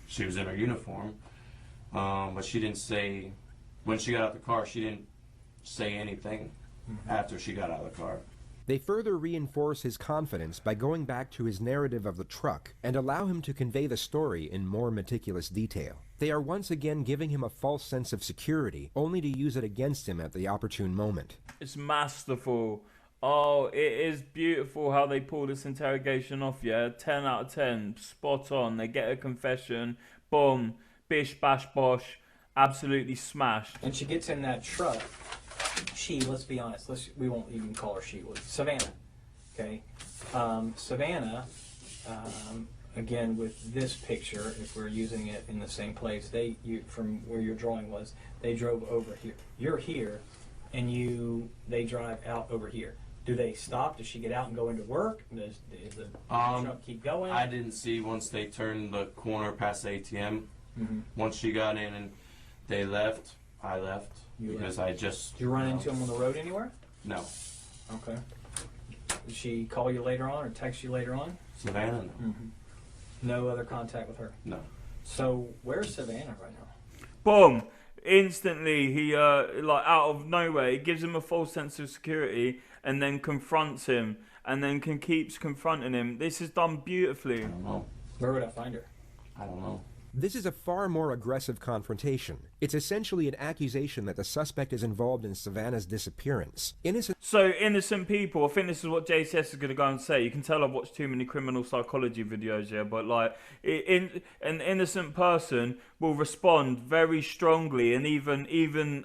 She was in her uniform, but she didn't say. When she got out of the car, she didn't say anything after she got out of the car. They further reinforce his confidence by going back to his narrative of the truck and allow him to convey the story in more meticulous detail. They are once again giving him a false sense of security, only to use it against him at the opportune moment. It's masterful. Oh, it is beautiful how they pull this interrogation off, yeah? 10 out of 10. Spot on. They get a confession. Boom. Bish, bash, bosh. Absolutely smashed. And she gets in that truck. Let's be honest, we won't even call her she, Savannah, okay? Savannah, again, with this picture, if we're using it in the same place, from where your drawing was, they drove over here. You're here, and they drive out over here. Do they stop? Does she get out and go into work? Does the truck keep going? I didn't see once they turned the corner past the ATM. Mm-hmm. Once she got in and they left, I left. Because I just... Did you run into him on the road anywhere? No. Okay. Did she call you later on or text you later on? Savannah? No. Mm-hmm. No other contact with her? No. So, where's Savannah right now? Boom. Instantly, he, like, out of nowhere, he gives him a false sense of security and then confronts him and then keeps confronting him. This is done beautifully. I don't know. Where would I find her? I don't know. This is a far more aggressive confrontation. It's essentially an accusation that the suspect is involved in Savannah's disappearance. So, innocent people, I think this is what JCS is going to go and say. You can tell I've watched too many criminal psychology videos, yeah, but like, an innocent person will respond very strongly and even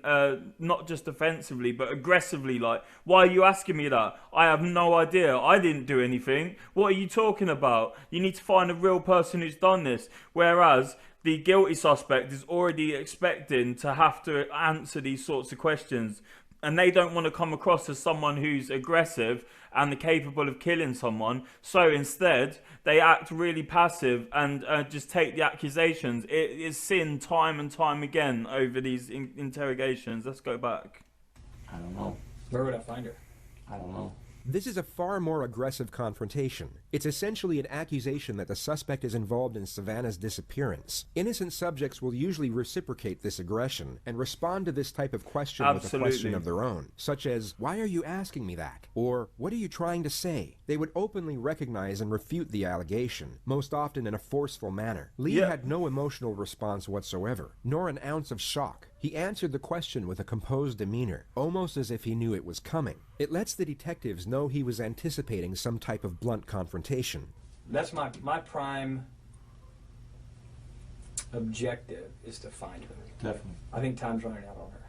not just offensively, but aggressively, like, why are you asking me that? I have no idea. I didn't do anything. What are you talking about? You need to find a real person who's done this. Whereas the guilty suspect is already expecting to have to answer these sorts of questions, and they don't want to come across as someone who's aggressive and capable of killing someone. So instead, they act really passive and just take the accusations. It is seen time and time again over these interrogations. Let's go back. I don't know. Where would I find her? I don't know. This is a far more aggressive confrontation. It's essentially an accusation that the suspect is involved in Savannah's disappearance. Innocent subjects will usually reciprocate this aggression and respond to this type of question with a question of their own, such as, "Why are you asking me that?" or "What are you trying to say?" They would openly recognize and refute the allegation, most often in a forceful manner. Lee had no emotional response whatsoever, nor an ounce of shock. He answered the question with a composed demeanor, almost as if he knew it was coming. It lets the detectives know he was anticipating some type of blunt confrontation. That's my prime objective, is to find her. Definitely. I think time's running out on her.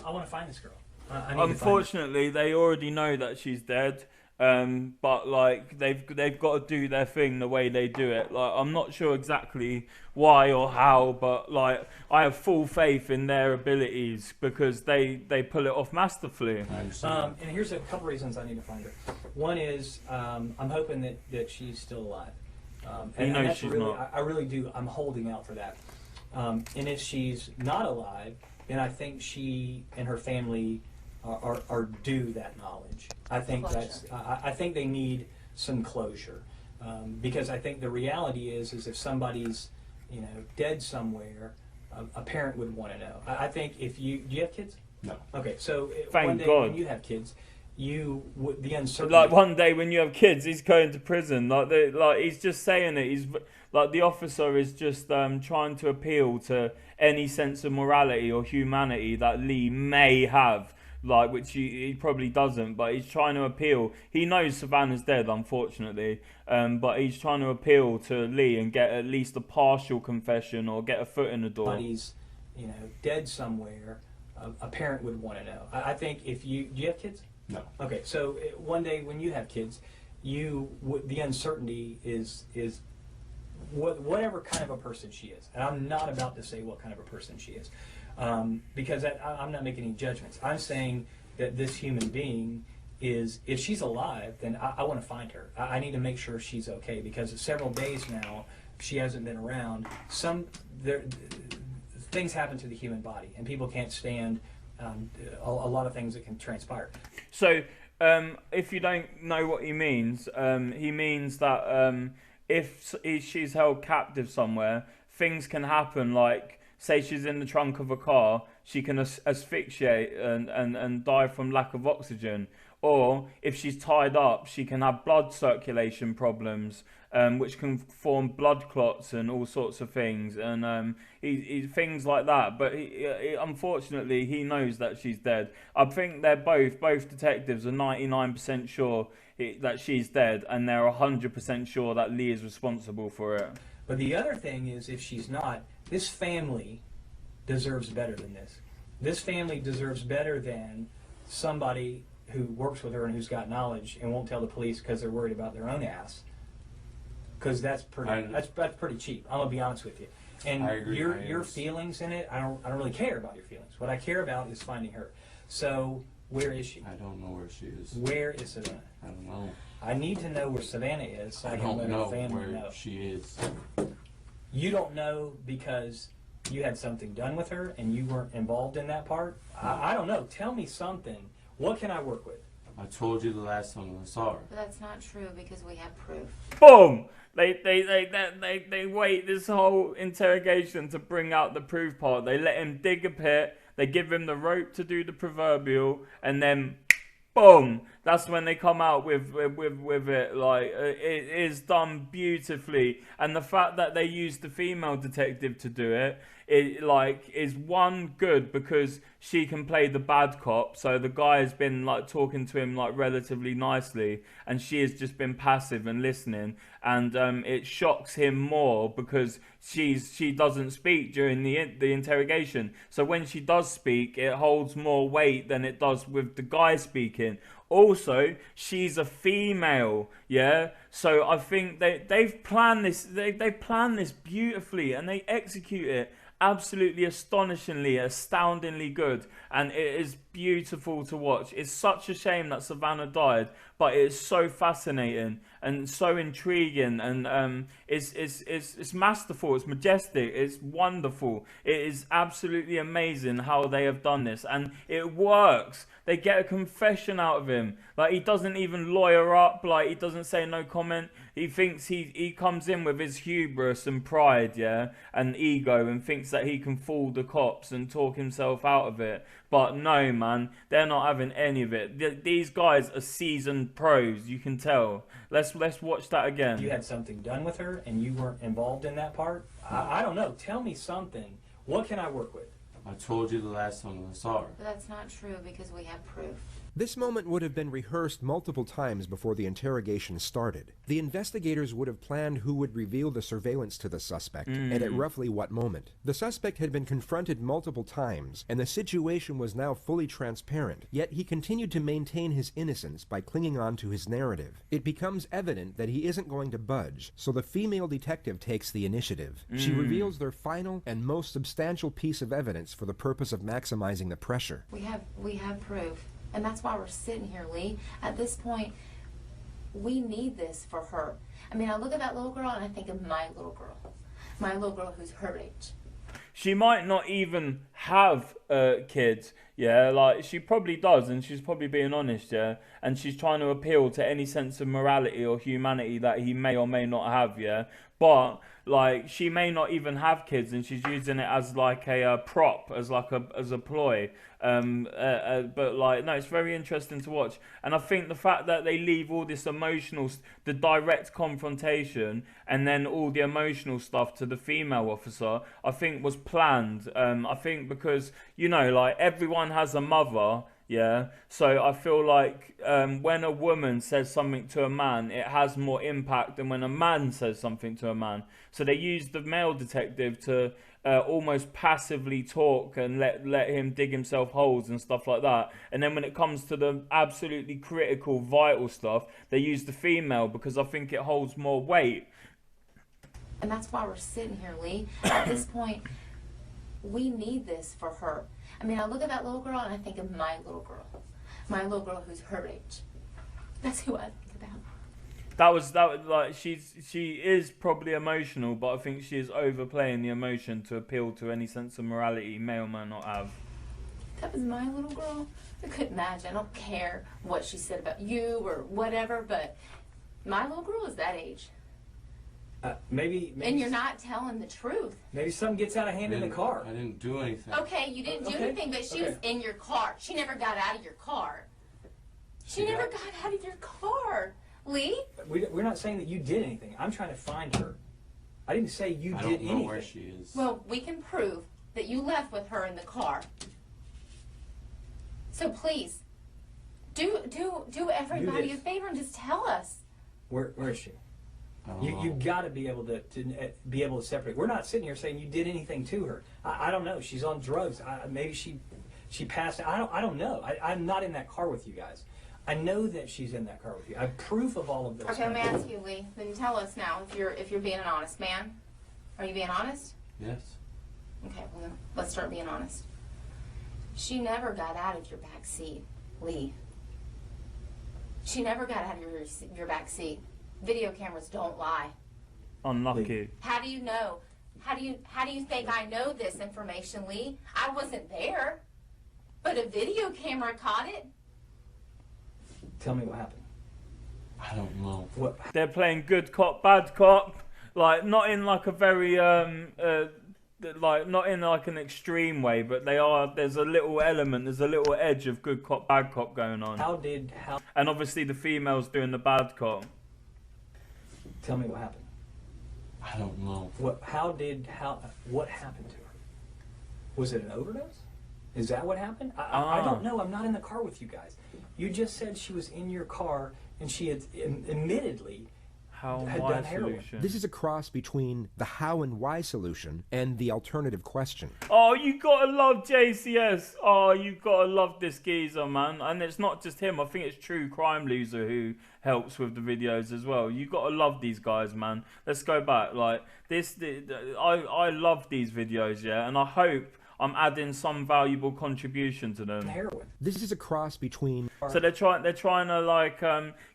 I want to find this girl. Unfortunately, they already know that she's dead. But like they've got to do their thing the way they do it. Like, I'm not sure exactly why or how, but like I have full faith in their abilities because they pull it off masterfully. And here's a couple reasons I need to find her. One is I'm hoping that she's still alive. And that's she's really, not. I really do. I'm holding out for that. And if she's not alive, then I think she and her family are due that knowledge. I think I think they need some closure, because I think the reality is if somebody's dead somewhere, a parent would want to know. I think if do you have kids? No. Okay, so Thank one day God. when you have kids, the uncertainty. Like one day when you have kids, he's going to prison. Like he's just saying it. He's like the officer is just trying to appeal to any sense of morality or humanity that Lee may have. Like, which he probably doesn't, but he's trying to appeal. He knows Savannah's dead, unfortunately, but he's trying to appeal to Lee and get at least a partial confession or get a foot in the door. Somebody's, dead somewhere, a parent would want to know. I think if do you have kids? No. Okay, so one day when you have kids, the uncertainty is whatever kind of a person she is. And I'm not about to say what kind of a person she is. Because I'm not making any judgments. I'm saying that this human being is, if she's alive, then I want to find her. I need to make sure she's okay, because several days now she hasn't been around. Things happen to the human body, and people can't stand a lot of things that can transpire. So, if you don't know what he means that if she's held captive somewhere, things can happen like, say she's in the trunk of a car, she can asphyxiate and die from lack of oxygen. Or if she's tied up, she can have blood circulation problems, which can form blood clots and all sorts of things, and things like that. But unfortunately, he knows that she's dead. I think they're both detectives are 99% sure that she's dead, and they're 100% sure that Lee is responsible for it. But the other thing is, if she's not, this family deserves better than this. This family deserves better than somebody who works with her and who's got knowledge and won't tell the police because they're worried about their own ass. Because that's pretty cheap. I'm gonna be honest with you. And I agree. your feelings in it, I don't really care about your feelings. What I care about is finding her. So where is she? I don't know where she is. Where is Savannah? I don't know. I need to know where Savannah is so I can don't let know her family where know. she is. You don't know because you had something done with her and you weren't involved in that part? I don't know. Tell me something. What can I work with? I told you the last time I saw her. But that's not true because we have proof. Boom! They wait this whole interrogation to bring out the proof part. They let him dig a pit. They give him the rope to do the proverbial, and then boom! That's when they come out with it. Like, it is done beautifully, and the fact that they used the female detective to do it, is one good because she can play the bad cop. So the guy has been like talking to him like relatively nicely, and she has just been passive and listening. And it shocks him more because she doesn't speak during the interrogation. So when she does speak, it holds more weight than it does with the guy speaking. Also, she's a female, yeah. So I think they've planned this. They planned this beautifully, and they execute it absolutely astonishingly, astoundingly good. And it is beautiful to watch. It's such a shame that Savannah died, but it is so fascinating and so intriguing, and it's masterful, it's majestic, it's wonderful. It is absolutely amazing how they have done this, and it works. They get a confession out of him. Like, he doesn't even lawyer up. Like, he doesn't say no comment. He thinks he comes in with his hubris and pride, yeah, and ego, and thinks that he can fool the cops and talk himself out of it. But no, man, they're not having any of it. These guys are seasoned pros. You can tell. Let's watch that again. You had something done with her, and you weren't involved in that part. I don't know. Tell me something. What can I work with? I told you the last time I saw her. But that's not true because we have proof. This moment would have been rehearsed multiple times before the interrogation started. The investigators would have planned who would reveal the surveillance to the suspect, and at roughly what moment. The suspect had been confronted multiple times, and the situation was now fully transparent, yet he continued to maintain his innocence by clinging on to his narrative. It becomes evident that he isn't going to budge, so the female detective takes the initiative. She reveals their final and most substantial piece of evidence for the purpose of maximizing the pressure. We have proof. And that's why we're sitting here, Lee. At this point, we need this for her. I mean, I look at that little girl and I think of my little girl. My little girl who's her age. She might not even have kids, yeah, like she probably does, and she's probably being honest, yeah, and she's trying to appeal to any sense of morality or humanity that he may or may not have, yeah, but like she may not even have kids, and she's using it as like a prop, as a ploy, but like, no, it's very interesting to watch. And I think the fact that they leave all this emotional, the direct confrontation, and then all the emotional stuff to the female officer, I think was planned. I think because, you know, like everyone has a mother, yeah, so I feel like when a woman says something to a man, it has more impact than when a man says something to a man. So they use the male detective to almost passively talk and let him dig himself holes and stuff like that. And then when it comes to the absolutely critical, vital stuff, they use the female because I think it holds more weight. And that's why we're sitting here, Lee. At this point, we need this for her. I mean, I look at that little girl and I think of my little girl. My little girl who's her age. That's who I think about. That was like she is probably emotional, but I think she is overplaying the emotion to appeal to any sense of morality may or may not have. That was my little girl. I couldn't imagine. I don't care what she said about you or whatever, but my little girl is that age. Maybe. And you're not telling the truth. Maybe something gets out of hand in the car. I didn't do anything. Okay, you didn't do anything, but she was in your car. She never got out of your car. She never got out of your car. Lee? We're not saying that you did anything. I'm trying to find her. I didn't say you I did don't know anything. where she is. Well, we can prove that you left with her in the car. So please, do everybody a favor and just tell us. Where is she? I don't know. You got to be able to separate. We're not sitting here saying you did anything to her. I don't know. She's on drugs. Maybe she passed. I don't know. I'm not in that car with you guys. I know that she's in that car with you. I have proof of all of this. Okay, let me ask you, Lee. Then tell us now if you're being an honest man. Are you being honest? Yes. Okay, well, let's start being honest. She never got out of your back seat, Lee. She never got out of your back seat. Video cameras don't lie. Unlucky. How do you know? How do you think I know this information, Lee? I wasn't there, but a video camera caught it. Tell me what happened. I don't know. What? They're playing good cop, bad cop, like not in like a very like not in like an extreme way, but they are. There's a little element, there's a little edge of good cop, bad cop going on. And obviously the female's doing the bad cop. Tell me what happened. I don't know. What happened to her? Was it an overdose? Is that what happened? I don't know. I'm not in the car with you guys. You just said she was in your car and she had admittedly had done heroin. This is a cross between the how and why solution and the alternative question. Oh, you gotta love JCS. Oh, you gotta love this geezer, man. And it's not just him. I think it's True Crime Loser who helps with the videos as well. You gotta love these guys, man. Let's go back. Like this, I love these videos, yeah. And I I'm adding some valuable contribution to them. Heroin. This is a cross between So they're trying to like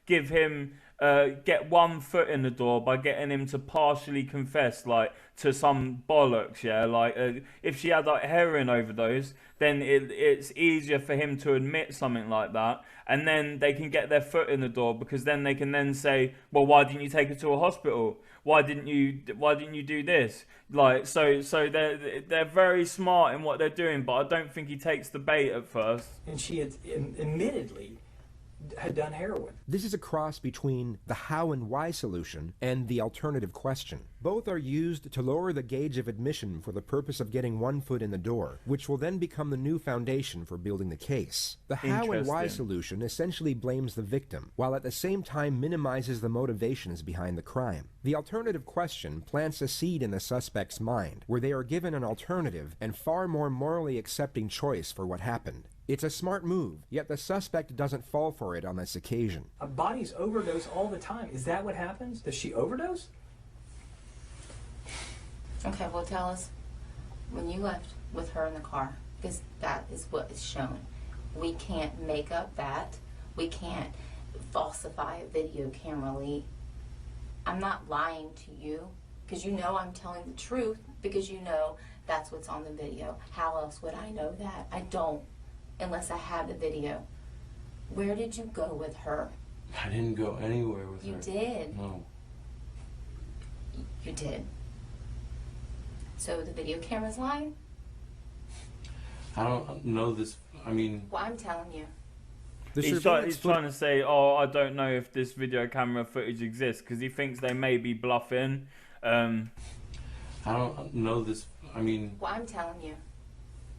give him get one foot in the door by getting him to partially confess like to some bollocks, yeah. Like if she had like heroin overdose, then it's easier for him to admit something like that, and then they can get their foot in the door, because then they can then say, well, why didn't you take her to a hospital? Why didn't you do this? Like so they're very smart in what they're doing, but I don't think he takes the bait at first. And she had admittedly had done heroin. This is a cross between the how and why solution and the alternative question. Both are used to lower the gauge of admission for the purpose of getting one foot in the door, which will then become the new foundation for building the case. The how and why solution essentially blames the victim, while at the same time minimizes the motivations behind the crime. The alternative question plants a seed in the suspect's mind, where they are given an alternative and far more morally accepting choice for what happened. It's a smart move, yet the suspect doesn't fall for it on this occasion. Bodies overdose all the time. Is that what happens? Does she overdose? Okay, well, tell us when you left with her in the car, because that is what is shown. We can't make up that. We can't falsify a video camera, Lee. I'm not lying to you, because you know I'm telling the truth, because you know that's what's on the video. How else would I know that? I don't, unless I have the video. Where did you go with her? I didn't go anywhere with her. You did. No. You did. So the video camera's lying? I don't know this. I mean, Well, I'm telling you. He's trying to say, oh, I don't know if this video camera footage exists, because he thinks they may be bluffing. I don't know this. I mean, Well, I'm telling you.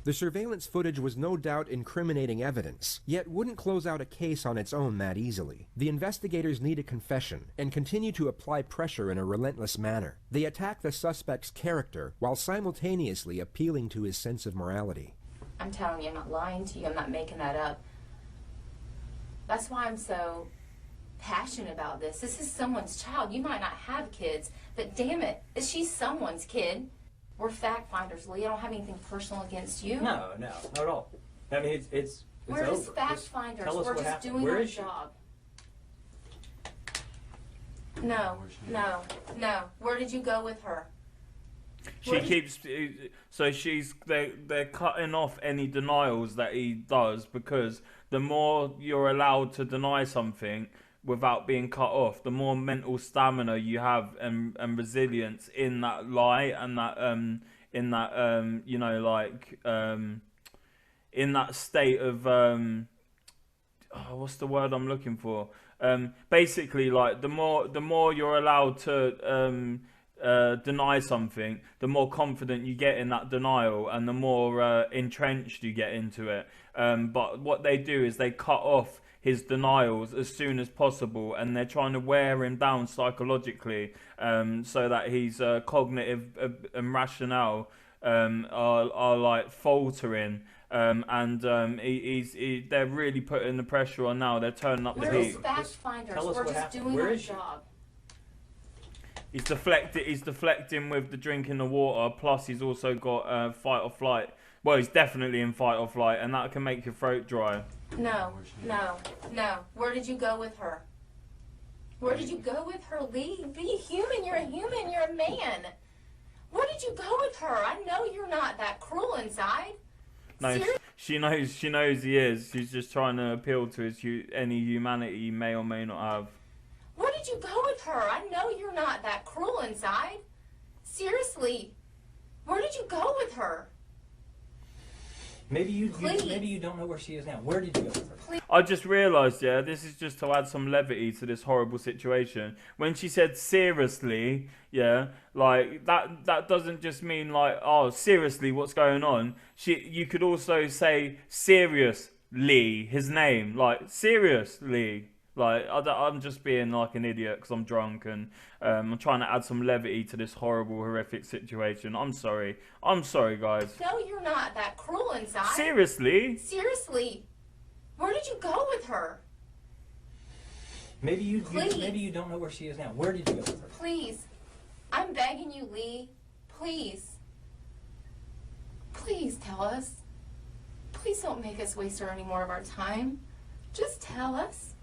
The surveillance footage was no doubt incriminating evidence, yet wouldn't close out a case on its own that easily. The investigators need a confession, and continue to apply pressure in a relentless manner. They attack the suspect's character, while simultaneously appealing to his sense of morality. I'm telling you, I'm not lying to you. I'm not making that up. That's why I'm so passionate about this. This is someone's child. You might not have kids, but damn it, she's someone's kid. We're fact finders, Lee. I don't have anything personal against you. No, not at all. I mean, it's We're over. just fact finders. tell us We're what just happened. doing Where our is she? job. No. Where did you go with her? She keeps so they're cutting off any denials that he does, because the more you're allowed to deny something without being cut off, the more mental stamina you have and resilience in that lie, and that in that state of what's the word I'm looking for? Basically, like the more you're allowed to deny something, the more confident you get in that denial, and the more entrenched you get into it. But what they do is they cut off his denials as soon as possible, and they're trying to wear him down psychologically, so that his cognitive and rationale are like faltering. They're really putting the pressure on now. They're turning up the We're heat. just fact finders. Tell us We're what just happened. doing Where our is she? job. He's deflecting with the drinking the water. Plus, he's also got fight or flight. Well, he's definitely in fight or flight, and that can make your throat dry. No. Where did you go with her? Where did you go with her, Lee? Be human. You're a human. You're a man. Where did you go with her? I know you're not that cruel inside. No, she knows he is. She's just trying to appeal to his any humanity he may or may not have. Where did you go with her? I know you're not that cruel inside. Seriously. Where did you go with her? Maybe you Please. maybe you don't know where she is now. Where did you go with her? Please. I just realised, yeah, this is just to add some levity to this horrible situation. When she said seriously, yeah, like that doesn't just mean like, oh, seriously, what's going on? You could also say seriously, his name, like seriously. Like, I'm just being like an idiot because I'm drunk, and I'm trying to add some levity to this horrible, horrific situation. I'm sorry, guys. No, you're not that cruel inside. Seriously? Seriously. Where did you go with her? Maybe you Please. maybe you don't know where she is now. Where did you go with her? Please. I'm begging you, Lee. Please. Please tell tell us. Please don't make us waste any more of our time. Just tell us.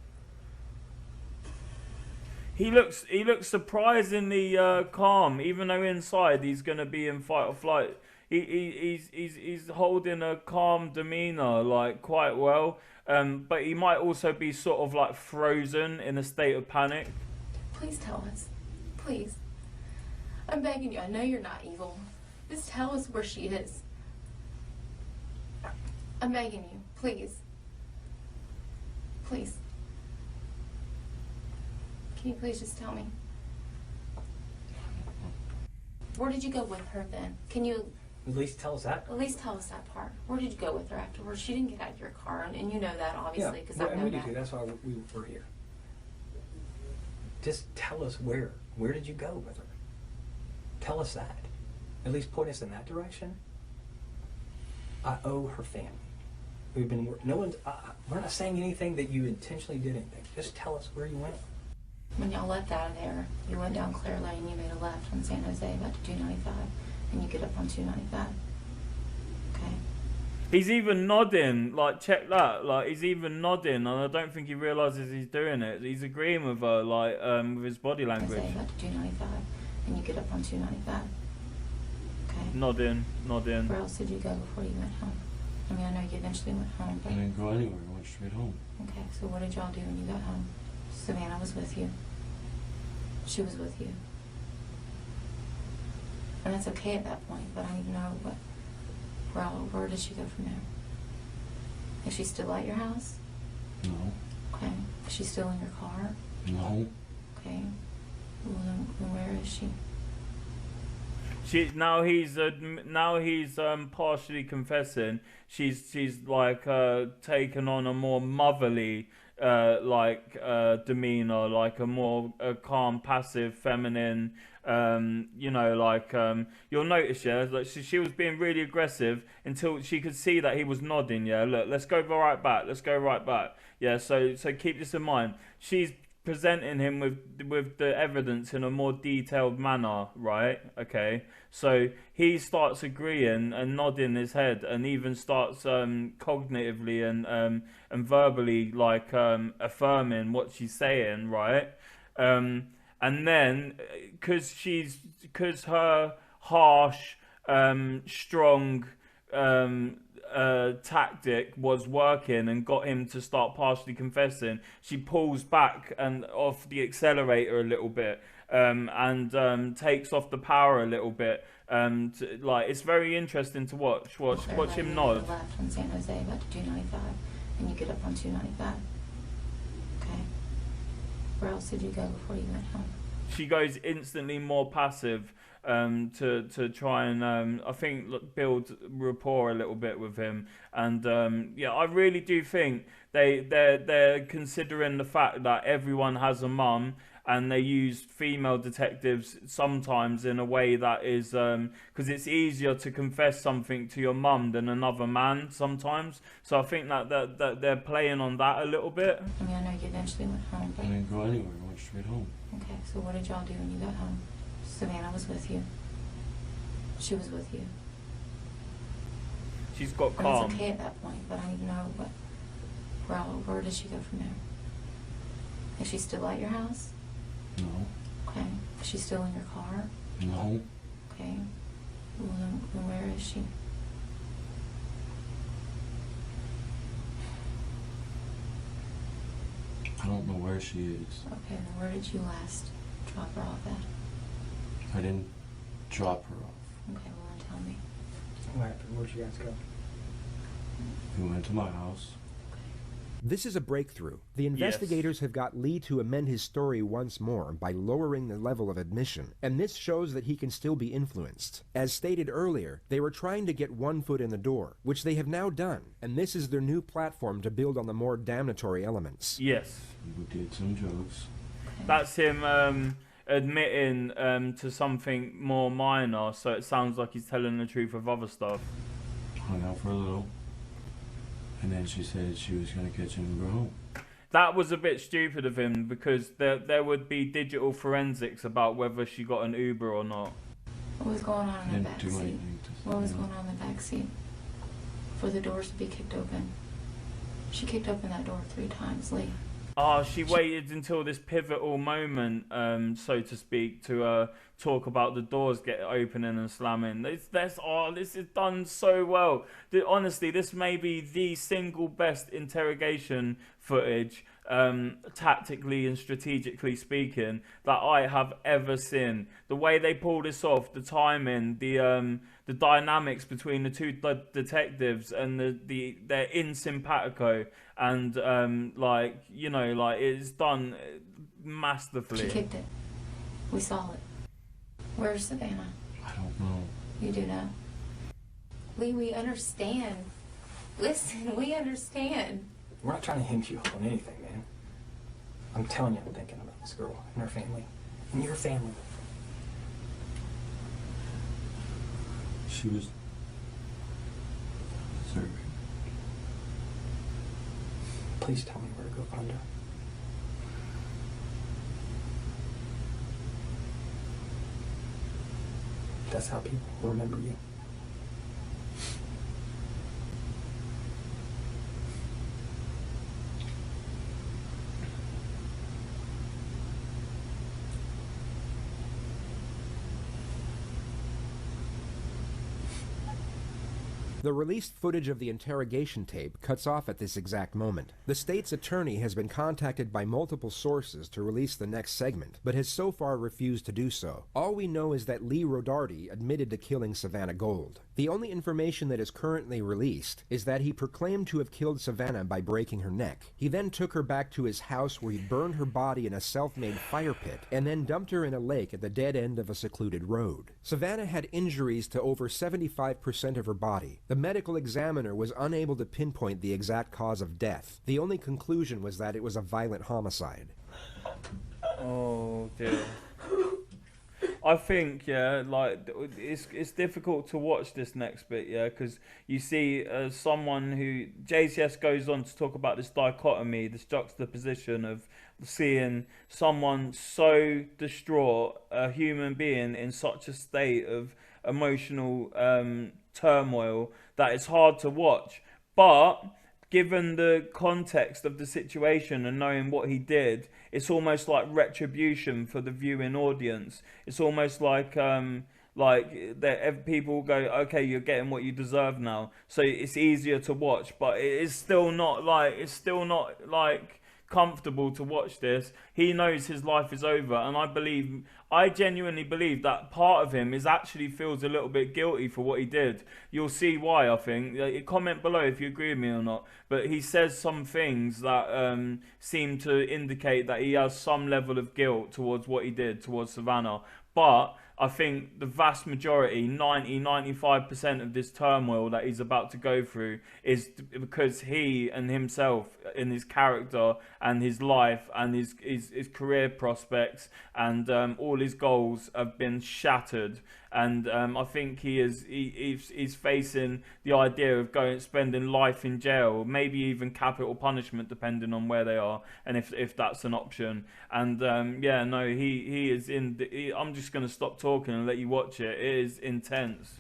He looks surprisingly calm, even though inside he's gonna be in fight or flight. He's holding a calm demeanor, like, quite well. But he might also be sort of like frozen in a state of panic. Please tell us. Please. I'm begging you. I know you're not evil. Just tell us where she is. I'm begging you. Please. Please. Can you please just tell me? Where did you go with her then? Can you At least tell us that. at least tell us that part? Where did you go with her afterwards? She didn't get out of your car, and you know that obviously because I and know we do that. too. That's why we're here. Just tell us where. Where did you go with her? Tell us that. At least point us in that direction. I owe her family. We've been. No one's. We're not saying anything that you intentionally did anything. Just tell us where you went. When y'all left out of there, you went down Clare Lane, you made a left on San Jose about to 295, and you get up on 295. Okay? He's even nodding, like, check that, like, he's even nodding, and I don't think he realises he's doing it. He's agreeing with her, like, with his body language. Jose about to 295, and you get up on 295. Okay? Nodding. Where else did you go before you went home? I mean, I know you eventually went home, I but... didn't go anywhere. I went straight home. Okay, so what did y'all do when you got home? Savannah was with you. She was with you. And that's okay at that point, but I need to know where did she go from there? Is she still at your house? No. Okay. Is she still in your car? No. Okay. Well, then where is she? Now he's partially confessing. She's like taken on a more motherly demeanor, like a more calm, passive, feminine. You'll notice, yeah, like she was being really aggressive until she could see that he was nodding. Yeah, look, let's go right back. Yeah, so keep this in mind. She's presenting him with the evidence in a more detailed manner, right? Okay, so he starts agreeing and nodding his head, and even starts cognitively and verbally affirming what she's saying, right? And then because her harsh, strong tactic was working and got him to start partially confessing, she pulls back and off the accelerator a little bit, and takes off the power a little bit. It's very interesting to watch him nod. Left on San Jose about to 295, and you get up on 295. Okay. Where else did you go before you went home? She goes instantly more passive, to try and I think build rapport a little bit with him, and I really do think they're considering the fact that everyone has a mum, and they use female detectives sometimes in a way that is because it's easier to confess something to your mum than another man sometimes. So I think that they're playing on that a little bit. I mean, I know you eventually went home, I but... didn't go anywhere. I went straight home. Okay, so what did y'all do when you got home? Savannah was with you. She was with you. She's got And calm. it's okay at that point, but I need to know where did she go from there? Is she still at your house? No. Okay. Is she still in your car? No. Okay. Well, then where is she? I don't know where she is. Okay, then where did you last drop her off at? I didn't drop her off. Okay, well then tell me. What happened? Where'd you guys go? We went to my house. This is a breakthrough. The investigators have got Lee to amend his story once more by lowering the level of admission, and this shows that he can still be influenced. As stated earlier, they were trying to get one foot in the door, which they have now done, and this is their new platform to build on the more damnatory elements. Yes. We did some jokes. That's him admitting to something more minor, so it sounds like he's telling the truth of other stuff. Hung out for a little. And then she said she was going to catch an Uber home. That was a bit stupid of him, because there would be digital forensics about whether she got an Uber or not. What was going on in the Didn't back do seat? anything to What was say going on in the back seat? for the doors to be kicked open. She kicked open that door 3 times, Lee. Oh, she waited until this pivotal moment, so to speak, to talk about the doors get opening and slamming. This is done so well. Honestly, this may be the single best interrogation footage, tactically and strategically speaking, that I have ever seen. The way they pull this off, the timing, the dynamics between the two detectives, and they're in simpatico, and like, you know, like, it's done masterfully. She kicked it. We saw it. Where's Savannah? I don't know. You do know. Lee, we understand. Listen, we understand. We're not trying to hinge you up on anything, man. I'm telling you, I'm thinking about this girl and her family. And your family. She was surgery. Please tell me where to go find her. That's how people will remember you. The released footage of the interrogation tape cuts off at this exact moment. The state's attorney has been contacted by multiple sources to release the next segment, but has so far refused to do so. All we know is that Lee Rodarte admitted to killing Savannah Gold. The only information that is currently released is that he proclaimed to have killed Savannah by breaking her neck. He then took her back to his house, where he burned her body in a self-made fire pit, and then dumped her in a lake at the dead end of a secluded road. Savannah had injuries to over 75% of her body. The medical examiner was unable to pinpoint the exact cause of death. The only conclusion was that it was a violent homicide. Oh dear. I think, yeah, like, it's difficult to watch this next bit, yeah, because you see someone who, JCS goes on to talk about this dichotomy, this juxtaposition of seeing someone so distraught, a human being in such a state of emotional turmoil that it's hard to watch. But given the context of the situation and knowing what he did, it's almost like retribution for the viewing audience. It's almost like that people go, okay, you're getting what you deserve now, so it's easier to watch. But it's still not like comfortable to watch this. He knows his life is over, and I genuinely believe that part of him actually feels a little bit guilty for what he did. You'll see why, I think. Comment below if you agree with me or not. But he says some things that seem to indicate that he has some level of guilt towards what he did towards Savannah. But I think the vast majority, 95% of this turmoil that he's about to go through is because he and himself, in his character and his life and his career prospects and all his goals have been shattered. And I think he's facing the idea of spending life in jail, maybe even capital punishment, depending on where they are and if that's an option. And yeah, no, he is in. I'm just going to stop talking and let you watch it. It is intense.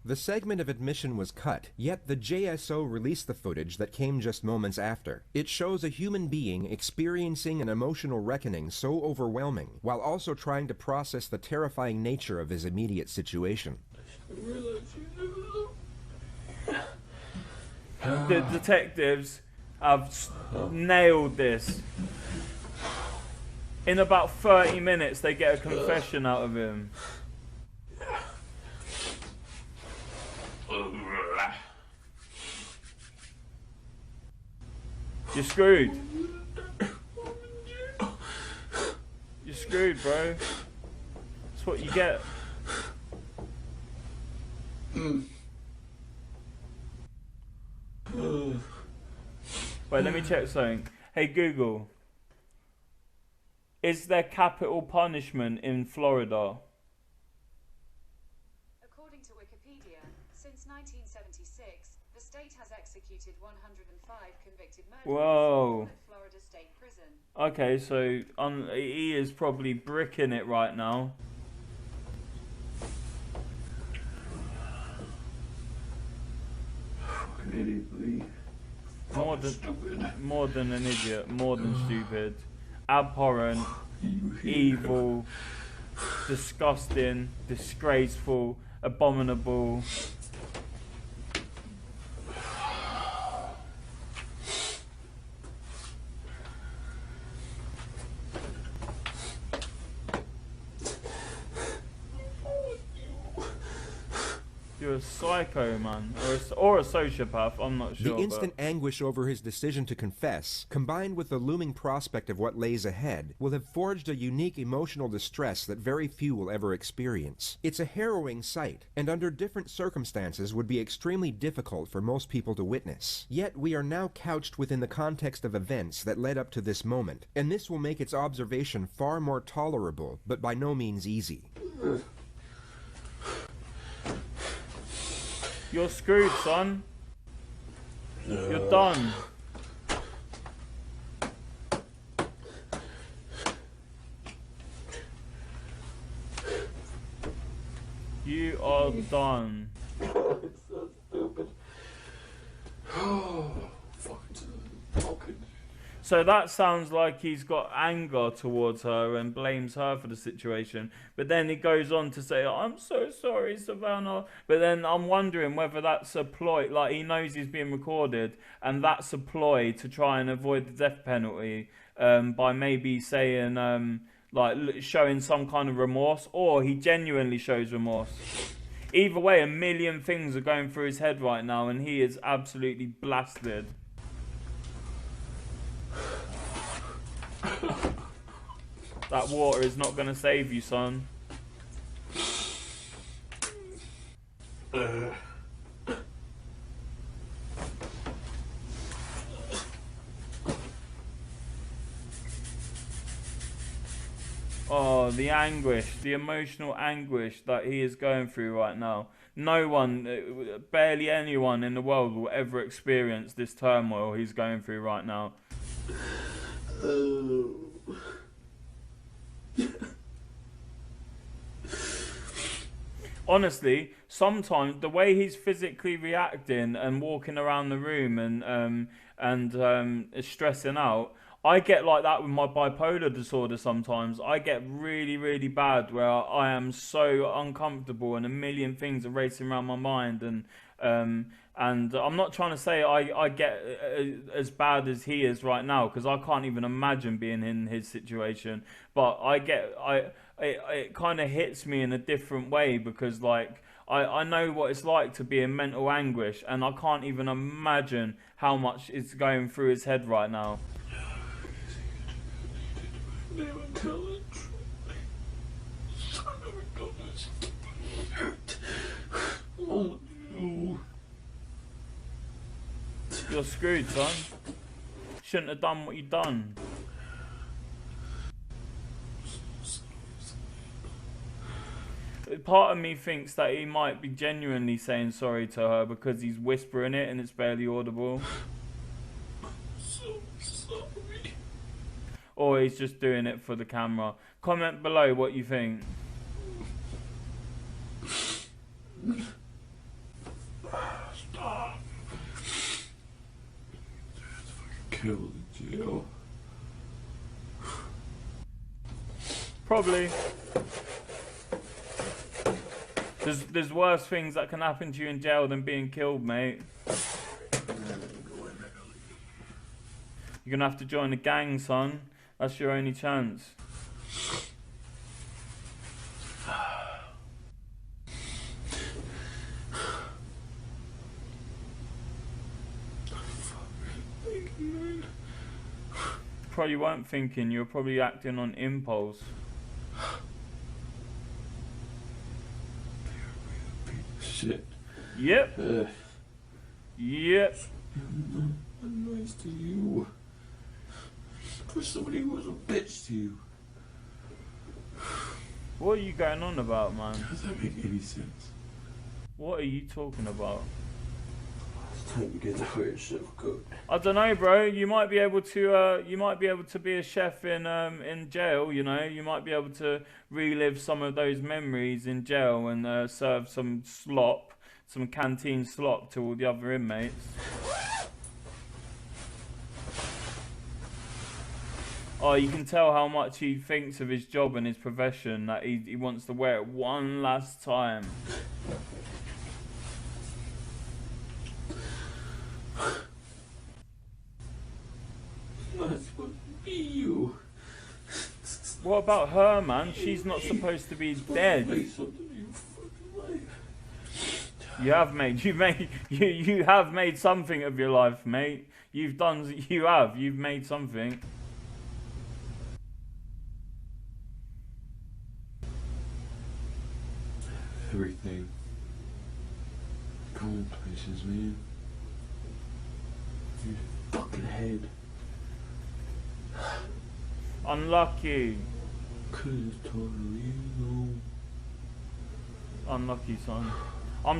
The segment of admission was cut, yet the JSO released the footage that came just moments after. It shows a human being experiencing an emotional reckoning so overwhelming, while also trying to process the terrifying nature of his immediate situation. The detectives have nailed this. In about 30 minutes, they get a confession out of him. You're screwed. You're screwed, bro. That's what you get. Wait, let me check something. Hey Google, is there capital punishment in Florida? According to Wikipedia, since 1976, the state has executed 105 convicted murderers Whoa. at Florida State Prison. Okay, so he is probably bricking it right now. Fucking idiot, Lee. More than an idiot, more than stupid, abhorrent, evil, disgusting, disgraceful, abominable. You're a psycho, man, or a sociopath. I'm not sure. The instant anguish over his decision to confess, combined with the looming prospect of what lays ahead, will have forged a unique emotional distress that very few will ever experience. It's a harrowing sight, and under different circumstances would be extremely difficult for most people to witness. Yet we are now couched within the context of events that led up to this moment, and this will make its observation far more tolerable, but by no means easy. You're screwed, son. You're done. You are done. It's so stupid. Oh, fucking. So that sounds like he's got anger towards her and blames her for the situation. But then he goes on to say, I'm so sorry, Savannah. But then I'm wondering whether that's a ploy. Like, he knows he's being recorded, and that's a ploy to try and avoid the death penalty by maybe saying, like, showing some kind of remorse, or he genuinely shows remorse. Either way, a million things are going through his head right now, and he is absolutely blasted. That water is not going to save you, son. Oh, the anguish, the emotional anguish that he is going through right now. No one, barely anyone in the world will ever experience this turmoil he's going through right now. Honestly, sometimes the way he's physically reacting and walking around the room and stressing out, I get like that with my bipolar disorder sometimes. I get really, really bad where I am so uncomfortable and a million things are racing around my mind. And I'm not trying to say I get as bad as he is right now, because I can't even imagine being in his situation. But it kind of hits me in a different way, because like I know what it's like to be in mental anguish, and I can't even imagine how much is going through his head right now. You're screwed, son. Shouldn't have done what you done. Part of me thinks that he might be genuinely saying sorry to her because he's whispering it and it's barely audible. So sorry. Or he's just doing it for the camera. Comment below what you think. Stop. Killed in jail. Probably. There's worse things that can happen to you in jail than being killed, mate. You're gonna have to join the gang, son. That's your only chance. Probably weren't thinking, you were probably acting on impulse. Shit. Yep. Yep. I'm nice to you. For somebody who was a bitch to you. What are you going on about, man? Does that make any sense? What are you talking about? It's time to get the fire chef cooked. I don't know, bro. You might be able to. You might be able to be a chef in jail. You know, you might be able to relive some of those memories in jail and serve some slop some canteen slop to all the other inmates. Oh, you can tell how much he thinks of his job and his profession, that he wants to wear it one last time. Not supposed to be you. What about her, man? She's not supposed to be dead. You have made something of your life, mate. You've made something. Everything. Going places, man. Your fucking head. Unlucky. Could've totally known. Unlucky, son.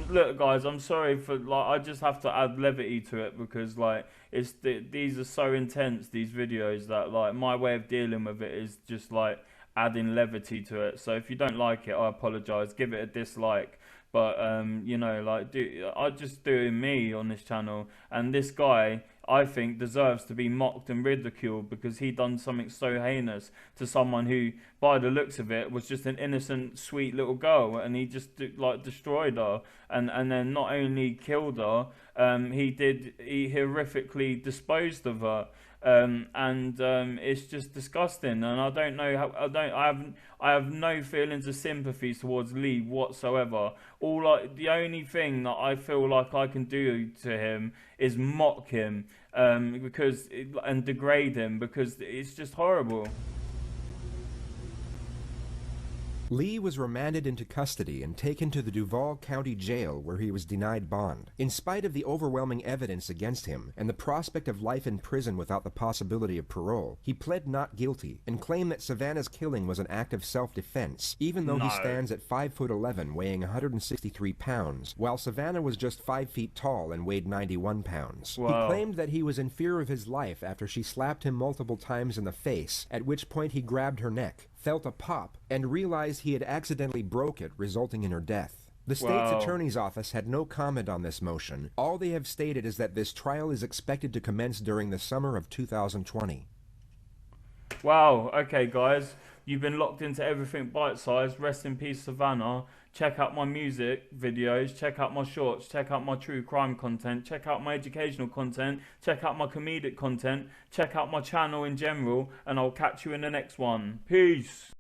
Look, guys, I'm sorry for, like, I just have to add levity to it because, like, these are so intense, these videos, that, like, my way of dealing with it is just, like, adding levity to it. So if you don't like it, I apologize. Give it a dislike. But you know, like, I just doing me on this channel, and this guy, I think, deserves to be mocked and ridiculed because he done something so heinous to someone who, by the looks of it, was just an innocent, sweet little girl, and he just like destroyed her, and then not only killed her, he horrifically disposed of her. It's just disgusting, and I don't know how, I have no feelings of sympathy towards Lee whatsoever. The only thing that I feel like I can do to him is mock him, and degrade him, because it's just horrible. Lee was remanded into custody and taken to the Duval County Jail, where he was denied bond. In spite of the overwhelming evidence against him and the prospect of life in prison without the possibility of parole, he pled not guilty and claimed that Savannah's killing was an act of self-defense, even though he stands at 5'11", weighing 163 pounds, while Savannah was just 5 feet tall and weighed 91 pounds. Wow. He claimed that he was in fear of his life after she slapped him multiple times in the face, at which point he grabbed her neck, felt a pop, and realized he had accidentally broke it, resulting in her death. The state's attorney's office had no comment on this motion. All they have stated is that this trial is expected to commence during the summer of 2020. Wow, okay, guys. You've been locked into everything bite-sized. Rest in peace, Savannah. Check out my music videos, check out my shorts, check out my true crime content, check out my educational content, check out my comedic content, check out my channel in general, and I'll catch you in the next one. Peace!